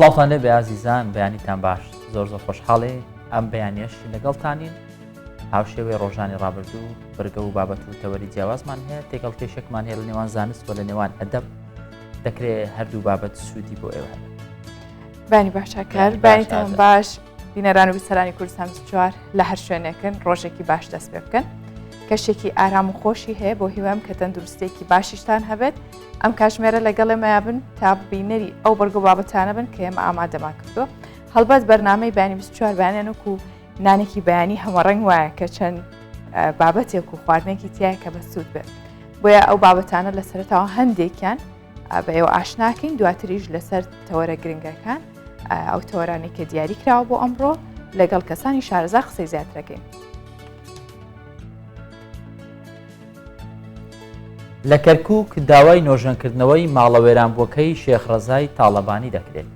سڵاوتان لێ بێ عزیزان بەیانیتان باش زۆر خۆشحاڵێ ئەم بەیانیەش لەگەڵتانین هاوشێوەی ڕۆژانی ڕابردوو بەرگە و بابەت و تەوەری جیاوازمان هەیە تێگەڵ کێشێکمان هەیە لە نێوان زانست و لە نێوان ئەدەب دەکرێت هەردوو بابەت سوودی بۆ ئێوە هەبێت. بانی باشاکار بانیتان باش بینەران و بیسەرانی کوردستان 24 لە هەر شوێنێکن ڕۆژێکی باش دەست پێ بکەن کەشێکی ئارام و خۆشی هەیە بۆ هیوام کە تەندروستێکی باشیشتان هەبێت ئەم کاتژمێرە لەگەڵ ئێمەیا بن تا بینەری ئەو بەرگە و بابەتانە بن کە ئێمە ئامادەمان کردووە. هەڵبەت بەرنامەی بانی 24 بەیانێک و نانێکی بەیانی هەمەڕەنگ وایە کە چەند بابەتێک و خواردنێکی تایە کە بە سوود بێت بۆیە ئەو بابەتانە لە سەرەتاوە هەندێکیان بە ئێوە ئاشناکەین دواتریش لەسەر تەوەرە گرنگەکان ئەو تەوەرانی کە دیاری کراوە بۆ ئەمڕۆ لەگەڵ کەسانی شارەزا قسەی زیاترەکەین. لە کەرکووک داوای نۆژەنکردنەوەی ماڵەوێرانبووەکەی شێخ ڕەزای تاڵەبانی دەکرێت.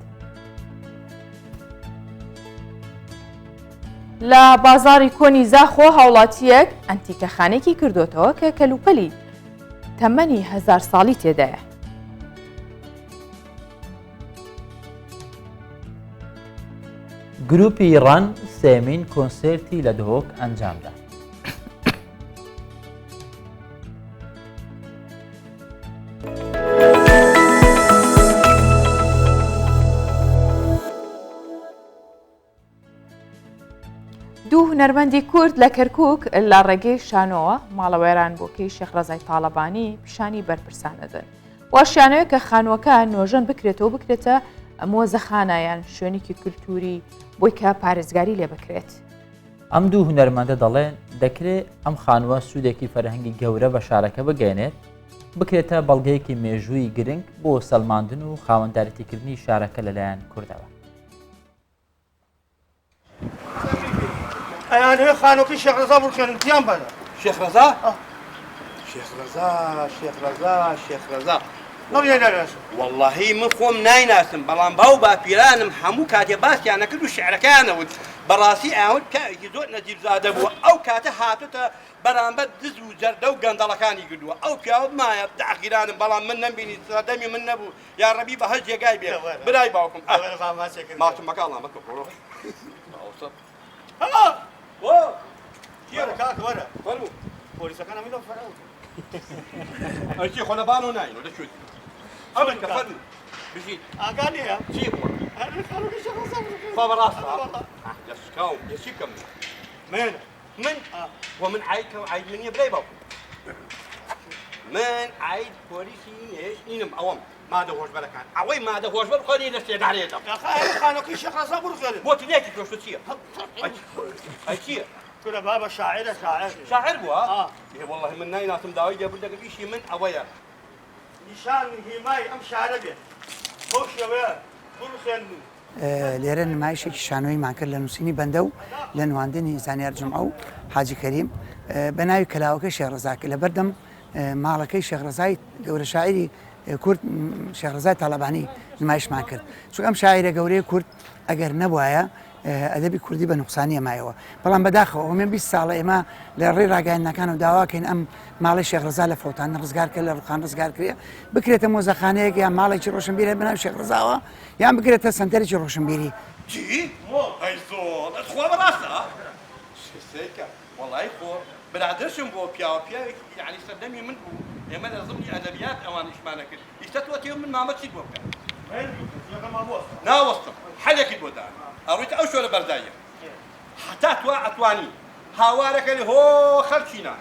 لە بازاری کۆنی زاخۆ هاوڵاتیەک ئەنتیکەخانێکی کردوتەوە کە کەلوپەلی تەمەنی 1000 ساڵی تێدایە. گروپی ڕەن سێمین کۆنسێرتی لە دهۆک ئەنجامدا. دوو هونەرمەندی کورد لە کەرکووک لە ڕێگەی شانۆوە ماڵەوێران بۆکەی شێخ ڕەزای تاڵەبانی پیشانی بەرپرسانەدەن. واشیانەوە کە خانووەکە نۆژەن بکرێتەوە بکرێتە مۆزەخانایان شوێنێکی کولتوری بۆی کە پارێزگاری لێ بکرێت. ئەم دوو هونەرمەندە دەڵێن دەکرێت ئەم خانووە سوودێکی فەرهەنگی گەورە بە شارەکە بگەێنێت بکرێتە بەڵگەیەکی مێژووی گرنگ بۆ سەلماندن و خاوەندارەتیکردنی شارەکە لەلایەن کوردەوە. ئەیانەوێ خانووەکەی شێخ ڕەزا بڕکێنن تیان بەدە. شێخ ڕەزا؟ شێخ ڕەزا شێخ ڕەزا شێخ ڕەزا نەڵێ نەناسم. وەڵڵاهی من خۆم نایناسم بەڵام باو باپیرانم هەموو کاتێ باسییان نەکرد و شێعرەکەیانەوت بەڕاستی ئاوت پیاوێکی زۆر نەجیبزادە بووە ئەو کاتە هاتوتە بەرامبەر دز و جەردە و گەندەڵەکانی کردووە ئەو پیاوت مایە داخیرانم بەڵام من نەمبینی سەردەمی من نەبوو یا ڕەبی بە هەر جێگای بێ برای باوکم ماچم مەکاڵام مەکە ڕۆ کاک وەرە وەربوو پۆلیسەکان هەمووی لەو فەرەوت ئەرکی خۆلەبان و ناین دەچوت ئەمن کە فەرموو بژیت ئاگانەیە چی بووە خانووەکەی شێخ ڕەزا بڕکێنن. خوا بەڕاستە دەسکاوم دەچیکەم من ومن عیدکە و عید منیە برای باوکم من عید پۆلیسی نێش نینم ئەوەم مادە هۆشبەرەکان ئەوەی مادە هۆشبەر خۆنی لە سێدارێتە خانووەکەی شێخ ڕەزا بڕکێنن. بۆ تنێکی پێشتە چییە؟ ئەی چییە؟ کورە بابە شاعرە شاعر بووە؟ وەڵڵاهی من نایناسم داوای لێبوردەکە بیشی من ئەوەیە نیشان هیمای ئەم شارە بێت بۆ شێوەیە بڕکێنن. لێرە نمایشێکی شانۆیمان کرد لە نووسینی بەندە و لە نواندنی زانیار جمعە و حاجی کەریم بە ناوی کەلاوەکەی شێخ ڕەزاکە لە بەردەم ماڵەکەی شێخ ڕەزای گەورە شاعری کورد شێخ ڕەزای تاڵەبانی نمایشمان کرد چونکە ئەم شاعرە گەورەی کورد ئەگەر نەبوایە ئەدەبی کوردی بە نوقسانی ئەمایەوە بەڵام بەداخەوە ئەومێ 20 ساڵە ئێمە لە ڕێی ڕاگەیاندنەکان و داواکەین ئەم ماڵی شێخ ڕەزا لە فەوتان ڕزگار کرد لە ڕوخان ڕزگار کرێ بکرێتە مۆزەخانەیەک یان ماڵێکی ڕۆشنبیری بەناو شێخ ڕەزاوە یان بکرێتە سنتەرێکی ڕۆشنبیری. چی؟ ئەی زۆر خوا بەڕاستە سێکە وەڵای خۆ برادرشم بۆ پیاوێکی یعنی سەردەمی من بوو ئێمە لە زمانی ئەدەبیات ئەوان ئیشمانە کرد ئیستا تۆ تێ من مامە چیت بۆ بکەم ناوەستم حەلێکی بۆ دان ئەڕوویتە ئەو شۆرە بەردایە حتا توا ئەتوانی هاوارەکەی هۆ خەڵکینە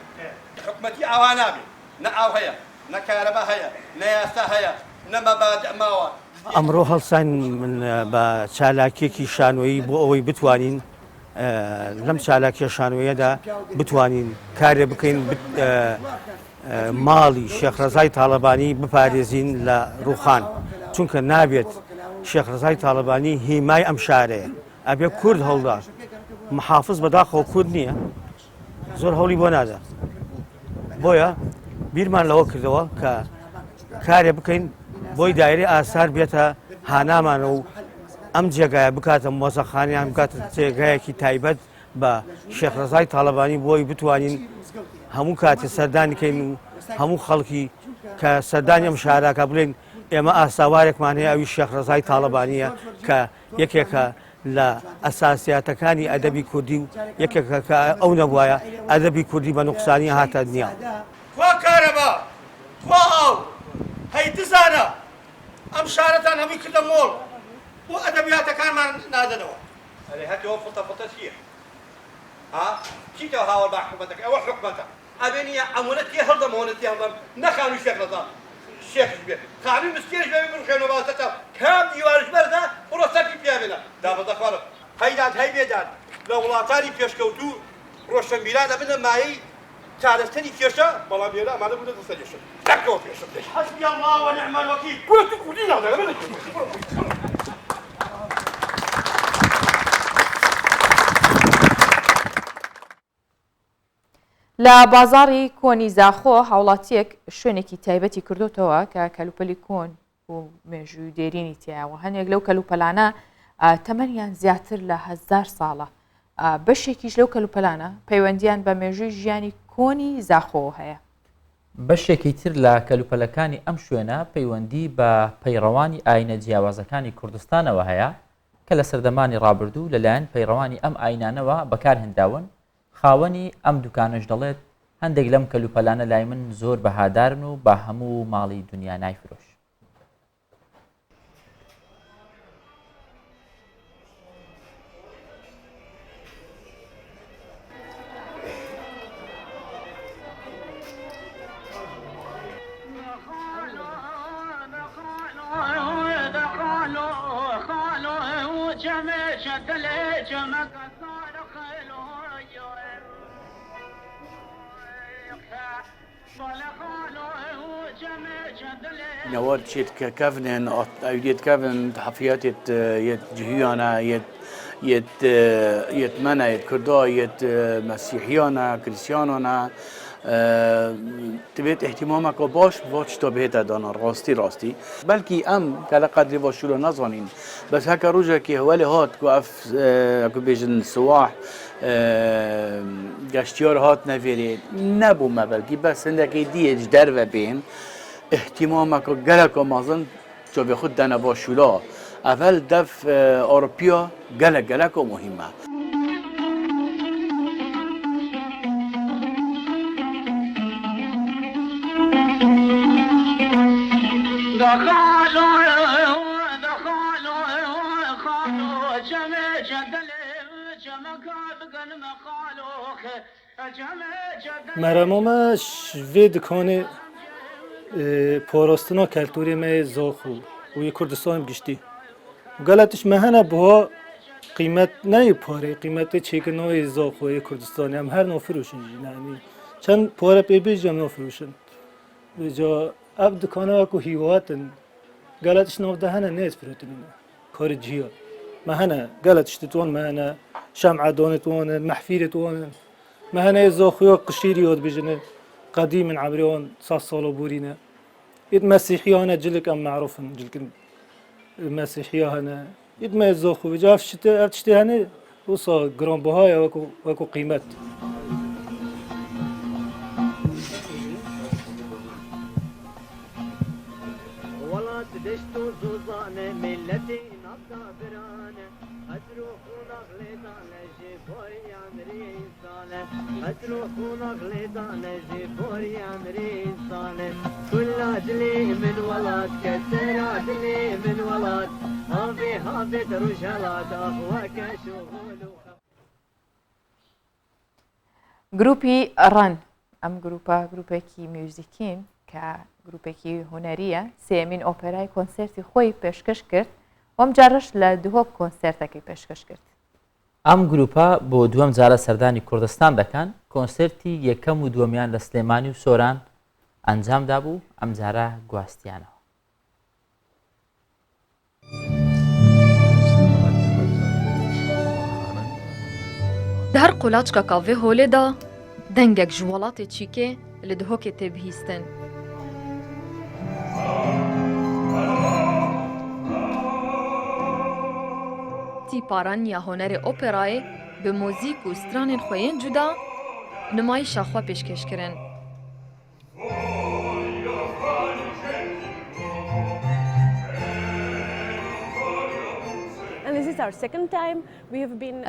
حکومەتی ئاوا نابێت نە ئاو هەیە نە کارەبا هەیە نە یاسا هەیە نە مەبادە ماوە. ئەمڕۆ هەڵسان من بە چالاکیێکی شانۆیی بۆ ئەوەی بتوانین لەم چالاکیە شانۆیەدا بتوانین کارێ بکەین ماڵی شێخ ڕەزای تاڵەبانی بپارێزین لە ڕوخان چونکە نابێت شێخ ڕەزای تاڵەبانی هیمای ئەم شارەیە ئەبێ کورد هەڵدا محافظ بەداخەوە کورد نییە زۆر هەوڵی بۆ نادا بۆیە بیرمان لەوە کردەوە کە کارێ بکەین بۆی دایرەی ئاسار بێتە هانامانە و ئەم جێگایە بکاتە مۆزەخانیان بکاتە جێگایەکی تایبەت بە شێخ ڕەزای تاڵەبانی بۆی بتوانین هەموو کاتێ سەردانیکەین و هەموو خەڵکی کە سەردانی ئەم شارەکە بڵێن ئێمە ئاساوارێکمان هەیە ئەوی شێخ ڕەزای تاڵەبانیە کە یەکێکە لە ئەساسیاتەکانی ئەدەبی کوردی و یەکێکە کە ئەو نەبووایە ئەدەبی کوردی بە نوقسانی هاتە دنیا. خوا کارەبا خوا ئاو هەی دزانە ئەم شارەتان هەمووی کردە مۆڵ بۆ ئەدەبیاتەکانمان نادەنەوە. ئەرێ هەتەوە فڵتە چییە؟ ها چیتەوە هاوڵ با حکومەتەکە ئەوە حکومەتە ئەبێنیە ئەمونە تێ هەڵدەم ئەوەنە تێ هەڵدەم نەخانوی شێخ ڕەزا شێخش بێت خانووی مسکێنش بێ بڕخێنەوە باسەتە کام دیوارش بەردا بڕۆ سەرکی پیا بێنە دابەدە خوارە هەیداد هەی بێداد لە وڵاتانی پێشکەوتوو ڕۆشنبیران دەبنە مایەی چارەستنی کێشە بەڵام لێرە ئەمانە بوونە دەسەرێشن دەکەوە پێشم دێش حەسبی الله ونعم الوکیل بۆ تو کوردی ناڵێ لە بازاری کۆنی زاخۆ هاوڵاتیەک شوێنێکی تایبەتی کردوتەوە کە کەلوپەلی کۆن و مێژووی دێرینی تایەوە هەنێک لەو کەلوپەلانە تەمەنیان زیاتر لە 1000 ساڵە بەشێکیش لەو کەلوپەلانە پەیوەندیان بە مێژووی ژیانی کۆنی زاخۆ هەیە. بەشێکی تر لە کەلوپەلەکانی ئەم شوێنە پەیوەندی بە پەیڕەوانی ئاینە جیاوازەکانی کوردستانەوە هەیە کە لە سەردەمانی ڕابردوو لەلایەن پەیڕەوانی ئەم ئاینانەوە بەکارهێنراون. خاوەنی ئەم دوکانش دەڵێت هەندێک لەم کەلوپەلانە لای من زۆر بەهادارن و بە هەموو ماڵی دنیا نایفرۆش. نواد شيت كافنن أيديت كافن حفيات يت جهيانا يت منا يت كردا يت مسيحيانا كريستيانانا تبيت اهتمامك باش تبيت دانا راستي بلكي كلا قدر وشلو نظنين بس هكا روجا كي هو اللي هات كوف كو بيجن سواح گشتیار هات نفیری نبود بلکه بس عندك دیج درو بین اهتمامك گلک مازن جو به خود دنا باشولا اول دف اروپیا گلک مهمه. مرمومش وید کنه پاراستنا کلتوری می زاخو و کردستان گشتی غلطش مهنه با قیمت نه پاره قیمت چیکنای زاخو کردستانی هم هر نو فروشن یعنی چند پاره پی بیجم نو فروشن جا اب دکانه کو هیواتن غلطش نو دهنه نیست فروتن کار جیا مهنه غلطش تتوان مهنه شمع دونتوان محفیره توان مهنه زاخویا قشيري يود بجنة قديم من عبريون صاص صالو بورينا يد مسيحيانا جلك أم معروفن جلك مسيحيانا يد ما زاخو بجاف شتى أفتشتي هني وصا جرام بهاي وكو قيمت. والله تدشتو زوزانة ملتي نبضة برانة أتروحونا غليدانة جيبوري عمري إنسانة أتروحونا غليدانة جيبوري عمري إنسانة كل عدلي من ولاد كسر عدلي من ولاد هابي ترجلات أخوك شغل گروپی ڕەن ئەم گروپێکی میوزیکین کە گروپێکی هوەریە سێمین ئۆپێرای کۆنسرتی خۆی پێشکەش کرد وەم جارش لە دووهۆک کۆنسرتەکەی پێشکەش کرد. ئەم گروپە بۆ دووەم جارە سەردانی کوردستان دەکەن کۆنسرتی یەکەم و دووەمیان لە سلێمانی و سۆران ئەنجامدا بوو ئەم جارە گواستیانەوە. هەر قولاچکە کاڤێ هۆلێدا دەنگێک ji welatê çîkê li dihokê tê bihîstin. Tîparaniya honerê operayê bi mûzîk û stranên xwe yên cuda nimayişa xwe pêşkêş kirin.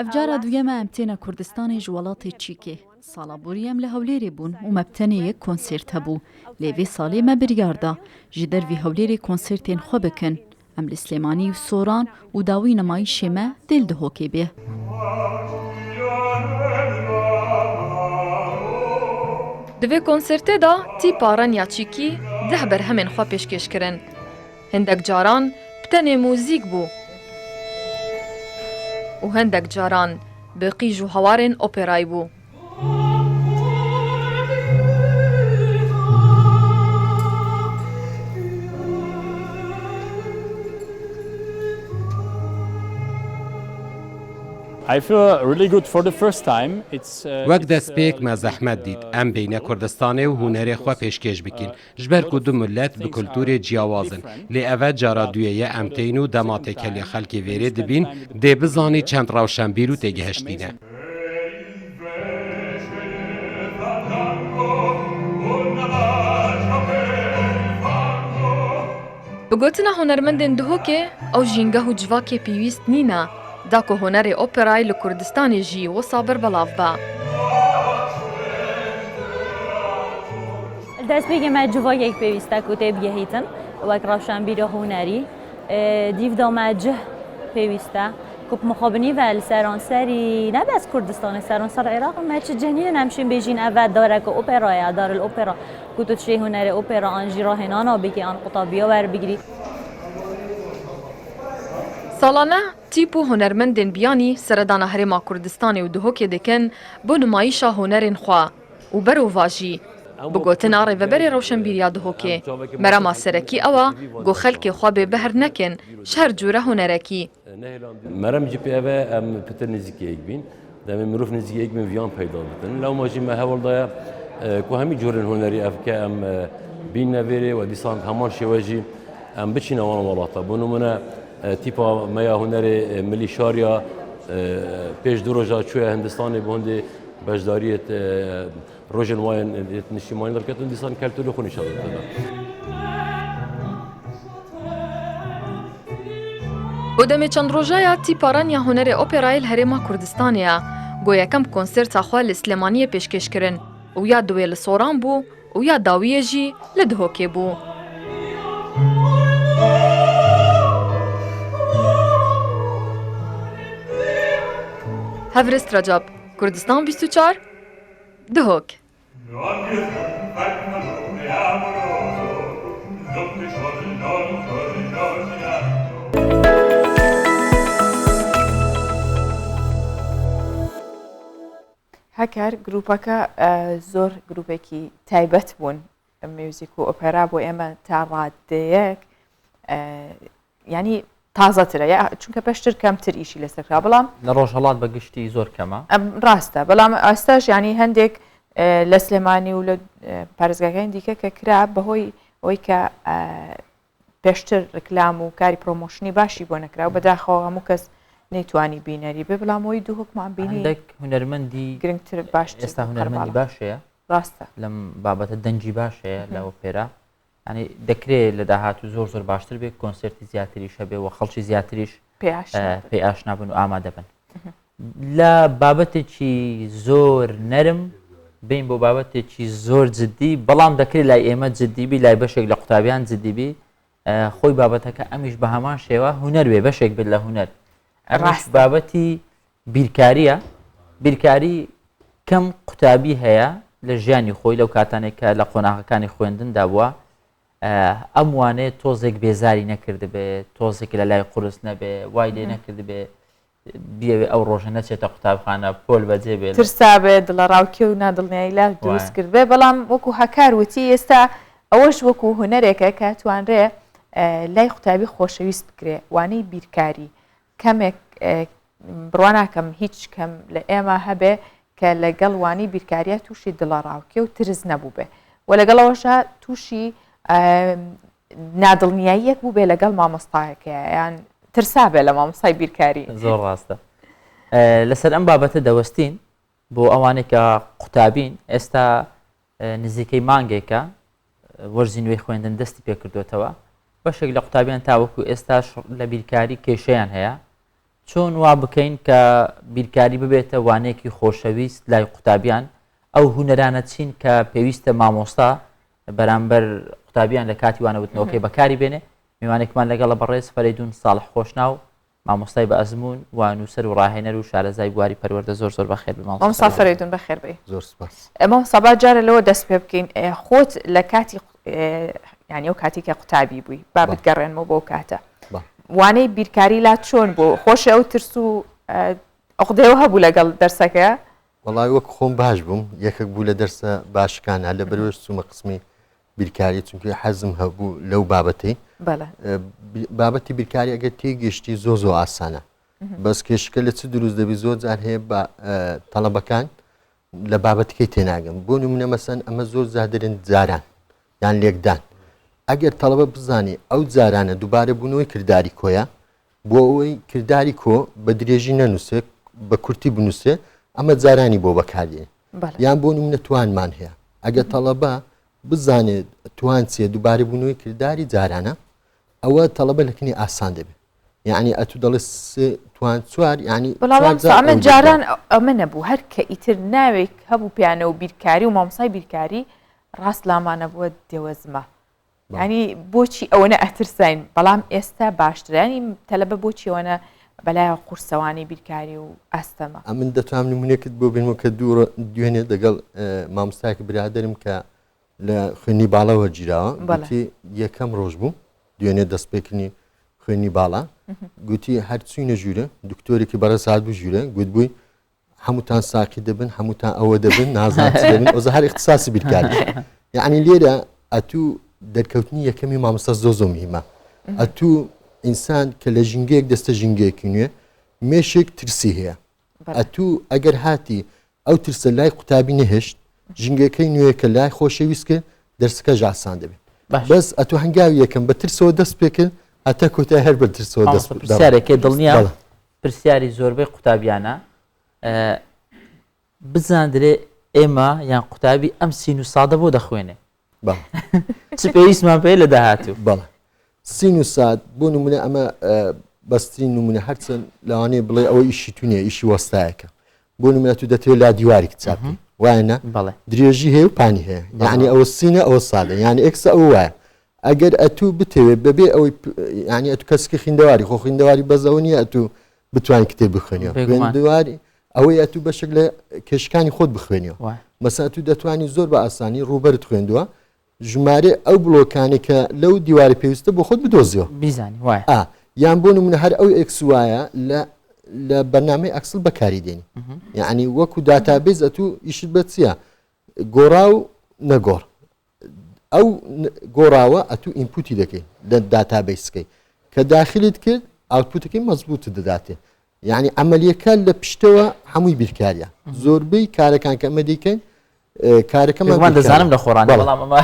ئەفجارە دوویەمە ئەم تێنە کوردستانی وڵاتی چیکێ ساڵە بوریەم لە هەولێری بوون و مەبتەنەیەک کۆنسرت هەبوو لێوێ ساڵێ مە بریاردا ji dervî هەولێری کۆنسرتên xwe bikin em li Slêmanî û Soran û dawî nemayîşê me dêl dihokê bê. Di vê konsertê da tîpa Renya Çîkî deh berhemên xwe pêşkêş kirin. Hindek caran bi tenê mûzîk bû û hindek caran bi qîj û hewarên operayî bû. وەک دەستپێک مە زەحمەت دیت ئەم بینە کوردستانê و هوnerê xwe pêşkêş bikin ji ber ku du millet bi kulturê ciyawazin lê ev cara duyeye em tên û dema têkeliya xelkê vêrê dibîn dê bizanî çend rewşenbîr û têgihiştîne. Bi gotina hunermendên dihokê ew jîngeh û civakê pêwîst nîne. دا ku hunerê operayê li Kurdistanê jî wisa bir belav be. Destpêkê me civakek pêwîst e ku tê bigihîtin wek rewşenbîra hunerî dîv da me cih pêwîst e ku mixabinî ve li seranserî nebez Kurdistanê seranser Iraq me çi cihnînin hemşîn bêjîn ev dareke operaya daril opera ku tu tişê hunerê opera an jî rahênana bikî an qutabiya werbigirî. Salane tîp û hunermendên biyanî seredana Herêma Kurdistanê û dihokê dikin bo numayîşa hunerên xwe û berova jî bi gotina rêveberê rewşenbîriya dihokê merema serekî ew e ku xelkê xwe bêbehr nekin ji her cûre hunerekî. Merem jî pê ev e em pitir nêzîkiyek bîn demê mirov nêzîkiyek bin viyan peyda bikin lewma jî me hewl daye ku hemî cûrên hunerî ev ke em bîne vêrê we dîsan heman şêwe jî em biçîne wan welata bo nimune tîpa meya hunerê milî şariya pêş du roja çûye Hindistanê bi hundê beşdariyê rojên wayên nişîmanî derketin dîsan keltûrê xwe nîşan didin. û demê çend rojaya tîpa Renya hunerê operayê li Herêma Kurdistanê ye got yekem konserta xwe li Slêmaniyê pêşkêş kirin û ya duwê li Soran bû û ya dawiyê jî li Dihokê bû. Hevrist Recep, Kurdistan 24, Dihok. هەکار گروپەکە زۆر گروپێکی تایبەت بوون میوزیک و ئۆپێرا بۆ ئێمە تا ڕادەیەک ینی تازەترە چونکە پێشتر کەمتر ئیشی لەسەرکرا بەڵام لە ڕۆژهەڵات بەگشتی زۆر کەمە ڕاستە بەڵام ئێستاش ینی هەندێک لە سلێمانی و لە پارێزگاکانی دیکە کە کرا بەهۆی ئەوەی کە پێشتر ڕکلام و کاری پرۆمۆشنی باشی بۆ نەکرا و بەداخەوە هەموو کەس نەیتوانی بینەری بێ بەڵامەوەی دووهۆکمان بینی هونەرمەندی گرنگتر باش ئێستا هونەرمەندی باشەیە ڕاستە لەم بابەتە دەنجی باشەیە لە ئۆپێرا ینی دەکرێت لە داهاتوو زۆر زۆر باشتر بێت کۆنسرتی زیاتریش هەبێ و خەڵکی زیاتریش پێی ئاشنا بن و ئامادە بن لە بابەتێکی زۆر نەرم بین بۆ بابەتێکی زۆر جددی بەڵام دەکرێت لای ئێمە جددیبی لای بەشێک لە قوتابیان جددیبی خۆی بابەتەکە ئەمیش بە هەمان شێوە هونەر بێ بەشێک بێت لە هونەر ئەمەش بابەتی بیرکاریە بیرکاری کەم قوتابی هەیە لە ژیانی خۆی لەو کاتانێککە لە قۆناغەکانی خوێندندا بووە ئەم وانەیە تۆزێک بێزاری نەکرد بێت تۆزێک لە لای قورس نەبێ وای لێ نەکرد بێ بیاوێ ئەو ڕۆژە نەچێتە قوتابخانە پۆل بەجێ بێت ترسا بێت لە ڕاوکێ و نادڵنیایی لا دروست کرد بێ بەڵام وەکو هەکار وتی ئێستا ئەوەش وەکو هونەرێکە کە توانرێ لای قوتابی خۆشەویست بکرێ وانەی بیرکاری کەمێک بڕواناکەم هیچ کەم لە ئێمە هەبێ کە لەگەڵ وانی بیرکاریە تووشی دڵە ڕاوکێ و ترس نەبوو بێ و لەگەڵەوەشە تووشی نادڵنیاییەک بوو بێ لەگەڵ مامۆستایەکە یان ترسا بێ لە مامۆستای بیرکاری زۆر ڕاستە لەسەر ئەم بابەتە دەوەستین بۆ ئەوانێک کە قوتابین ئێستا نزیکەی مانگێکە وەرزی نوێی خوێندن دەستی پێکردوێتەوە بەشێک لە قوتابیان تاوەکو ئێستاش لە بیرکاری کێشەیان هەیە چۆن وا بکەین کە بیرکاری ببێتە وانەیەکی خۆشەویست لای قوتابیان ئەو هوەرانە چین کە پێویستە مامۆستا بەرامبەر قوتابیان لە کاتی وانەوتنەوەکەی بەکاری بێنێ. میوانێکمان لەگەڵە بەڕێز فەریدون ساڵح خۆشناو مامۆستای بە ئەزمون و نووسەر و ڕاهێنەر و شارەزای بواری پەروەردە زۆر زۆر بەخێر بێ. مامۆستا فەریدون بەخێر بێ. زۆر سپاس. ئەمە سەبا جارە لەوە دەست پێ بکەین خۆت لە کاتی یعنی ئەو کاتی کە قوتابی بووی با بتگەڕێنمەوە بۆ کاتە وانەی بیرکاری لا چۆن بۆ خۆشە ئەو ترس و عقدەیەوە هەبوو لەگەڵ دەرسەکە؟ وەڵای وەک خۆم باش بووم یەکێک بوو لە دەرسە باشەکانە لە بەرەوەش چوومە قسمی بیرکاری چونکە حەزم هەبوو لەو بابەتەی بابەتی بیرکاری ئەگەر تێگەشتی زۆ زۆ ئاسانە بەس کێشەکە لە چ دروست دەبی زۆر جار هەیە بە تەڵەبەکان لە بابەتەکەی تێناگەم بۆ نمونە مەسەن ئەمە زۆر زادرن جاران یان لێکدان ئەگەر تەڵەبە بزانێ ئەو جارانە دووبارە بوونەوەی کردداری کۆیە بۆ ئەوەی کردداری کۆ بە درێژی نەنووسێ بە کورتی بنووسێ ئەمە جارانی بۆ بەکاردێن یان بۆ نمونە توانمان هەیە ئەگەر تەڵەبە بزانێت توان چیە دووبارە بوونەوەی کردداری جارانە ئەوە تەڵەبە لەکنی ئاسان دەبێت یعنی ئەتو دەڵێ توان چوار ینی ئەمە جاران ئەمە نەبوو هەر کە ئیتر ناوێک هەبوو پیانە و بیرکاری و مامۆسای بیرکاری ڕاست لامانە بووە دێوەزمە ینی بۆچی ئەوەنە ئەترسین بەڵام ئێستا باشترانی تەلەبە بۆچی ئەوەنە بەلای قورسەوانی بیرکاری و ئەستەمە من دەتوانم نمونێکت بۆ بینەوە کە دوێنێ دەگەڵ مامۆستایەک برادرم کە لە خوێنی باڵەوە گیراوە گوتی یەکەم ڕۆژ بوو دوێنێ دەستپێکردنی خوێنی باڵا گوتی هەر چوینە ژوورە دکتۆرێکی بەڕێسات بوو ژوورە گوتبووی هەمووتان ساقی دەبن هەمووتان ئەوە دەبن نازان دەبن ئۆزە هەر اختصاصی بیرکاری یعنی لێرە ئەتوو دەرکەوتنی یەکەمی مامۆستا زۆ زۆ مهمە ئەتوو ئینسان کە لە ژینگەیەک دەستە ژینگەیەکی نوێ مێشێک ترسی هەیە ئەتوو ئەگەر هاتی ئەو ترسە لای قوتابی نەهێشت ژینگەکەی نوێیەکە لای خۆشەویست کرد دەرسەکە ئاسان دەبێت بەس ئەتوو هەنگاوی یەکەم بە ترسەوە دەست پێکرد هەتا کۆتای هەر بە ترسەوە دەست پرسیارێکی دڵنییا پرسیاری زۆربەی قوتابیانە بزاندرێ ئێمە یان قوتابی ئەم سین و سادە بۆ دەخوێنێ چ پێویستمان پێ لە داهاتوو بەڵێ سین و ساد بۆ نمونە ئەمە بەسترین نمونە هەرچەند لەوانەیە بڵێ ئەوە ئیشی تونێ ئیشی وەستایەکە بۆ نمونە تو دەتوێت لا دیواری چاپی وایە درێژی هەیە و پانی هەیە یعنی ئەوە سینە ئەوە سادە یعنی ئەکسە ئەو وایە ئەگەر ئەتوو بتەوێت بەبێ ئەوەی ینی ئەتو کەسکی خوێندەواری خۆ خوێندەواری بەزەوە نیە ئەتوو بتوانین کتێب بخوێنیەوە خوێندەواری ئەوەی ئەتوو بەشێک لە کێشەکانی خۆت بخوێنیەوە مەسەن تو دەتوانانی زۆر بە ئاسانی ڕوبەرت خوێندووە ژمارە ئەو بڵۆکانی کە لەو دیواری پێویستە بۆ خۆت بدۆزیەوە بیزانی وایە یان بۆ نمونە هەر ئەو ئەکس وایە لە بەرنامەی ئەکسل بەکاری دێنی یعنی وەکو داتابێز ئەتوو ئیشت بە چییە گۆڕا و نەگۆڕ ئەو گۆڕاوە ئەتوو ئینپوتی دەکەیت لە داتابیسکەی کە داخلیت کرد ئاوتپوتەکەی مەزبوط دەداتێ یعنی ئەمەلیەکە لە پشتەوە هەمووی بیرکاریە زۆربەی کارەکان کە ئەمە دەیکەن کارەکەمان دەزانم لە خۆڕان بەڵام ئەمە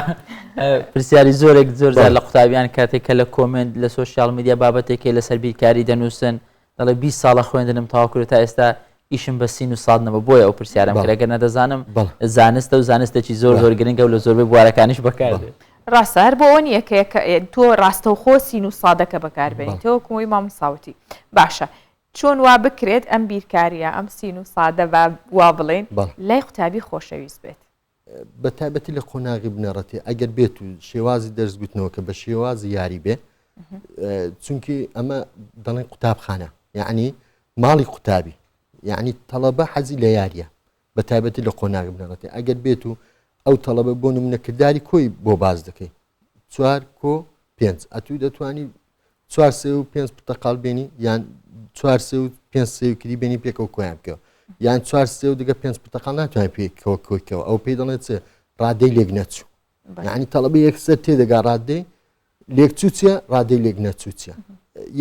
پرسیاری زۆرێک زۆر لە قوتابیان کاتێک کە لە کۆمنت لە سوۆسیال میدیا بابەتێکی لەسەر بیرکاری دەنووسن دەڵێ 20 ساڵە خوێندنم تاواکرێت تا ئێستا ئیشم بە سین و سادنەوە بۆیە ئەو پرسیارم کرێگە نەدەزانم زانستە و زانستێکی زۆر زۆر گرنگە و لە زۆربەی بوارەکانیش بەکاردێت ڕاستە هەر بۆ ئەو نیە کە تۆ ڕاستە و خۆ سین و سادەکە بەکاربێنیتەوە کومەوەی مامۆساوتی باشە چۆن وا بکرێت ئەم بیرکاریە ئەم سین و سادە وا بڵێن لای قوتابی خۆشەویست بێت بە تایبەتی لە قۆناغی بنەڕەتی ئەگەر بێت و شێوازی دەرزگوتنەوە کە بە شێوازی یاری بێ چونکی ئەمە دەڵێن قوتابخانە یعنی ماڵی قوتابی یعنی تەڵەبە حەزی لە یاریە بە تایبەتی لە قۆناغی بنەڕەتی ئەگەر بێت و ئەو تەڵەبە بۆ نمونە کردداری کۆی بۆ باز دەکەی 4 کۆ 5 ئەتوو دەتوانی 4 سێ و 5 پرتەقال بێنی یان 4 سێ و 5 سێوکری بێنی پێکەوە کۆیان بکەوە یان 4 سێ و دیگە 5 پرتەقال ناتوانین پێکەوە کۆیکەوە ئەو پێی دەڵێت چێ ڕادەی لێک نەچوو یعنی تەڵەبە یەکسەر تێدەگا ڕادەی لێک چووچە ڕادەی لێک نەچووچە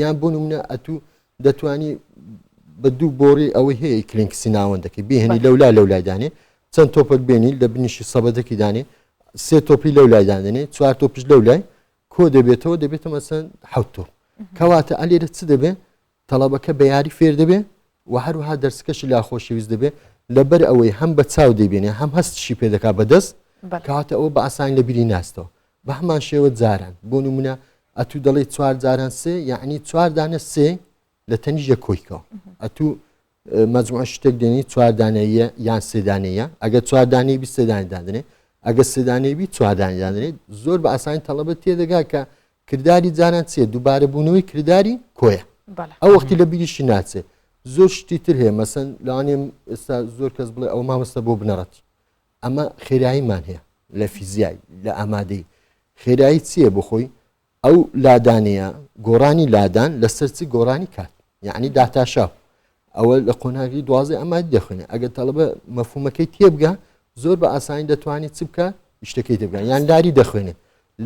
یان بۆ نمونە ئەتوو دەتوانی بە دوو بۆڕی ئەوەی هەیە کلینکسی ناوەندەکەی بێهێنی لەولا لەو لایدانێ چەند تۆپەک بێنی لە بنیشی سەبەتێکی دانێ 3 تۆپی لەو لایدانێنێ 4 تۆپش لەو لای کۆ دەبێتەوە دەبێتە مەسەن 7 تۆپ کەواتە ئەلێرە چ دەبێت تەڵەبەکە بە یاری فێر دەبێ و هەروەها دەرسەکەشی لا خۆشەویست دەبێت لەبەر ئەوەی هەم بە چاو دەیبێنێ هەم هەستشی پێ دەکات بەدەست کەواتە ئەوە بە ئاسانی لە بیری ناستەوە بە هەمان شێوە جاران بۆ نمونە ئەتوو دەڵێ 4 جاران سێ یعنی 4 دانە سێ لە تەنیژە کۆیکەوە ئەتوو مەجموعە شتێک دێنی چواردانەیە یان سێدانەیە ئەگە چواردانی بی سێدانی دادنێ ئەگە سێدانەی بی چواردانی دادنێت زۆر بە ئاسانی تەڵەبەت تێدەگا کە کردداری جاران چێ دووبارە بوونەوەی کردداری کۆیە ئەو وەختی لە بیریشی ناچێت زۆر شتی تر هەیە مەسەن لەوانێ ئێستا زۆر کەس بڵێ ئەو مامۆستا بۆ بنەڕەتی ئەمە خێراییمان هەیە لە فیزیای لە ئامادەی خێرایی چییە بخۆی ئەو لادانەیە گۆڕانی لادان لەسەر چی گۆڕانی کات یعنی داتاشاو ئەوە لە قۆناغی دوازێ ئەمادی دەخوێنێ ئەگەر تەڵەبە مەفهومەکەی تێبگا زۆر بە ئاسانی دەتوانێت چ بکە شتەکەی دەبگان یان لاری دەخوێنێت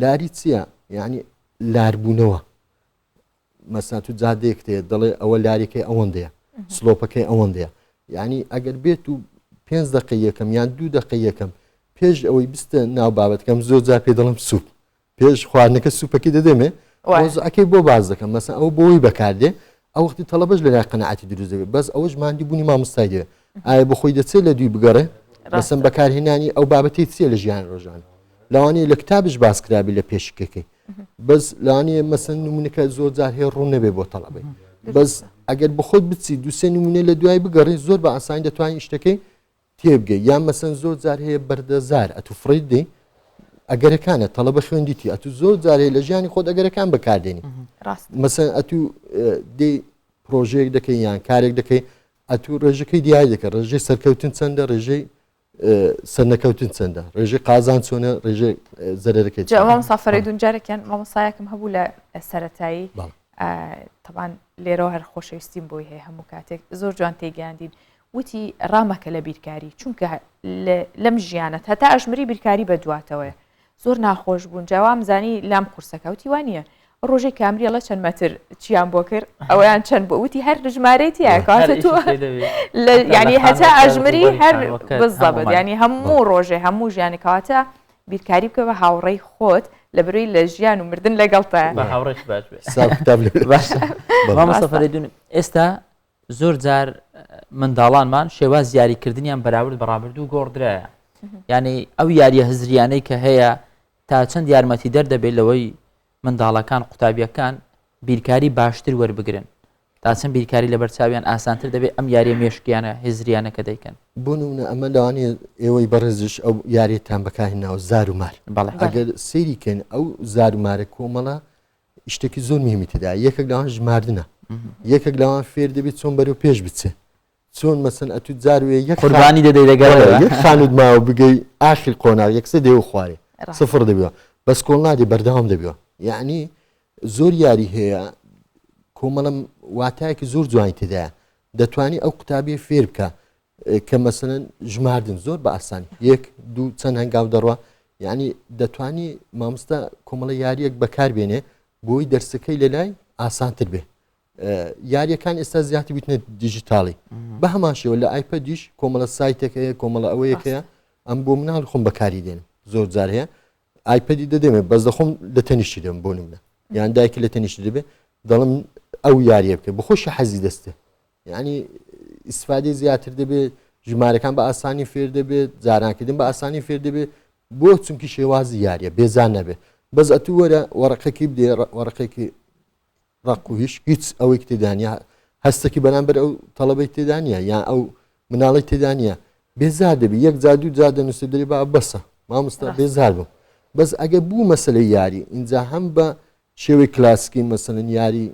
لاری چییە یعنی لاربوونەوە مەسا تو جادەیەک تێ دەڵێ ئەوە لاریەکەی ئەوەندەیە سلۆپەکەی ئەوەندەیە یعنی ئەگەر بێت و 5 دقی یەکەم یان 2 دقی یەکەم پێش ئەوەی بستە ناو بابەتەکەم زۆر جار پێ دەڵم سوپ پێش خواردنەکە سوپەکەی دەدەمێ ئەکەی بۆ باز دەکەم مەسا ئەو بۆی بەکاردێ ئەو وەختی تەڵەبەش لە لای قەنەعەتی دروست دەبێت بەس ئەوەش مادی بوونی مامۆستای دەوێت ئایا بۆ خۆی دەچێت لە دوی بگەڕێ مەسەن بەکارهێنانی ئەو بابەتی چیە لە ژیان ڕۆژانە لەوانەیە لە کتابش باسکرابی لە پێشکەکەی بەس لەوانەیە مەسەن نمونونەکە زۆر جار هەیە ڕوو نەبێ بۆ تەڵەبەی بەس ئەگەر بخۆت بچی دووسێ نمونێ لە دوای بگەڕی زۆر بە ئاسانی دەتوانین شتەکەی تێبگەی یان مەسەن زۆر جار هەیە بەردەزار ئەتو فڕیت دەی ئەگەرەکانە تەڵەبە خوێندیتی ئەتو زۆر جارێ لە ژیانی خۆت ئەگەرەکان بەکاردێنی مەسەن ئەتو دەی پرۆژەیەک دەکەی یان کارێک دەکەی ئەتو ڕێژەکەی دیاری دەکە ڕێژەی سەرکەوتن چەندە ڕێژەی سەرنەکەوتن چەندە ڕێژەی قازان چۆنە ڕێژەی زەرەکەی سافرەی دوجارێکیان مامۆسایەکم هەبوو لە سەرەتایی طبعاً لێرەوە هەر خۆشەویستیم بۆی هەیە هەموو کاتێک زۆر جوان تێگەاندین وتی ڕامەکە لە بیرکاری چونکە لەم ژیانەت هەتا ئەژمری بیرکاری بە دواتەوەی زۆر ناخۆش بوون جاوام زانی لام قورسەکەوتی وانە ڕۆژێک کامریەڵە چەند مەتر چیان بۆ کرد ئەویان چەند بۆ وتی هەر ژمارەیەتی ینی هەتا ئەژمری هەر بزەبت ینی هەموو ڕۆژێ هەموو ژیانی کەواتە بیرکاری بکە بە هاوڕێی خۆت لە بروی لە ژیان و مردن لەگەڵتە مامۆستافەریدون ئێستا زۆر جار منداڵانمان شێواز یاریکردنیان بەراورد بەڕابردوو گۆڕدرایە یعنی ئەو یاریە هزریانەی کە هەیە تا چەند یارمەتی دەردەبێت لەوەی منداڵەکان قوتابیەکان بیرکاری باشتر وەربگرن تا چەند بیرکاری لە بەرچاویان ئاسانتر دەبێت ئەم یاریە مێشکیانە هزریانەکە دەیکەن بۆ نمونە ئەمە لەوانەیە ئێوەی بەڕێزش ئەو یاریتان بەکارهێناوە زار و مار ئەگەر سەیریکەن ئەو زار و مارە کۆمەڵە شتێکی زۆر مهمی تێدا یەکێک لەوان ژماردنە یەکێک لەوان فێر دەبێت چۆن بەرەو پێش بچێ چۆن مەسەن ئەتو جاروێ یەک قوربانی دەدەی لەگەڵ یەک خانوت ماوە بگەی ئاخر قۆناغ یەکسە دێ و خوارێ سفر دەبێەوە بەس کۆڵ نادێ بەردەوام دەبێەوە یعنی زۆر یاری هەیە کۆمەڵم واتایەکی زۆر جوانی تێدایە دەتوانی ئەو قوتابیە فێر بکە کە مەسەن ژماردن زۆر بە ئاسانی یەک دوو چەند هەنگاو دەڕوە یعنی دەتوانی مامۆستا کۆمەڵە یاریەک بەکاربێنێ بۆی دەرسەکەی لە لای ئاسانتر بێ یاریەکان ئێستا زیاتی بتنێت دیجیتاڵی بە هەمان شێوە لە ئایپەدیش کۆمەڵە سایتێکەیە کۆمەڵە ئەوەیەکەیە ئەم بۆ مناڵ خۆم بەکاری دێنم زۆر جار هەیە ئایپەدی دەدەمێت بەس دەخۆم لە تەنیشتی دەم بۆ نمونە یان دایکی لە تەنیشتی دەبێت دەڵم ئەو یاریە بکە بخۆشە حەزی دەستێ یعنی ئیسفادەی زیاتر دەبێت ژمارەکان بە ئاسانی فێر دەبێت جارانکردن بە ئاسانی فێر دەبێت بۆ چونکی شێوازی یاریە بێزان نەبێت بەس ئەتو وەرە وەرەقەکەی بدێ وەرەقێکی ڕق و هیچ ئەوەی تێدانیا هەستێکی بەرامبەر ئەو تەڵەبەی تێدانە یان ئەو مناڵی تێدانە بێزار دەبێت یەک جا دوو جا دەنووسێ دەری با بەسە مامۆستا بێزار بوو بەس ئەگە بوو مەسلەی یاری اینجا هەم بە شێوەی کلاسیکی مەسەلەن یاری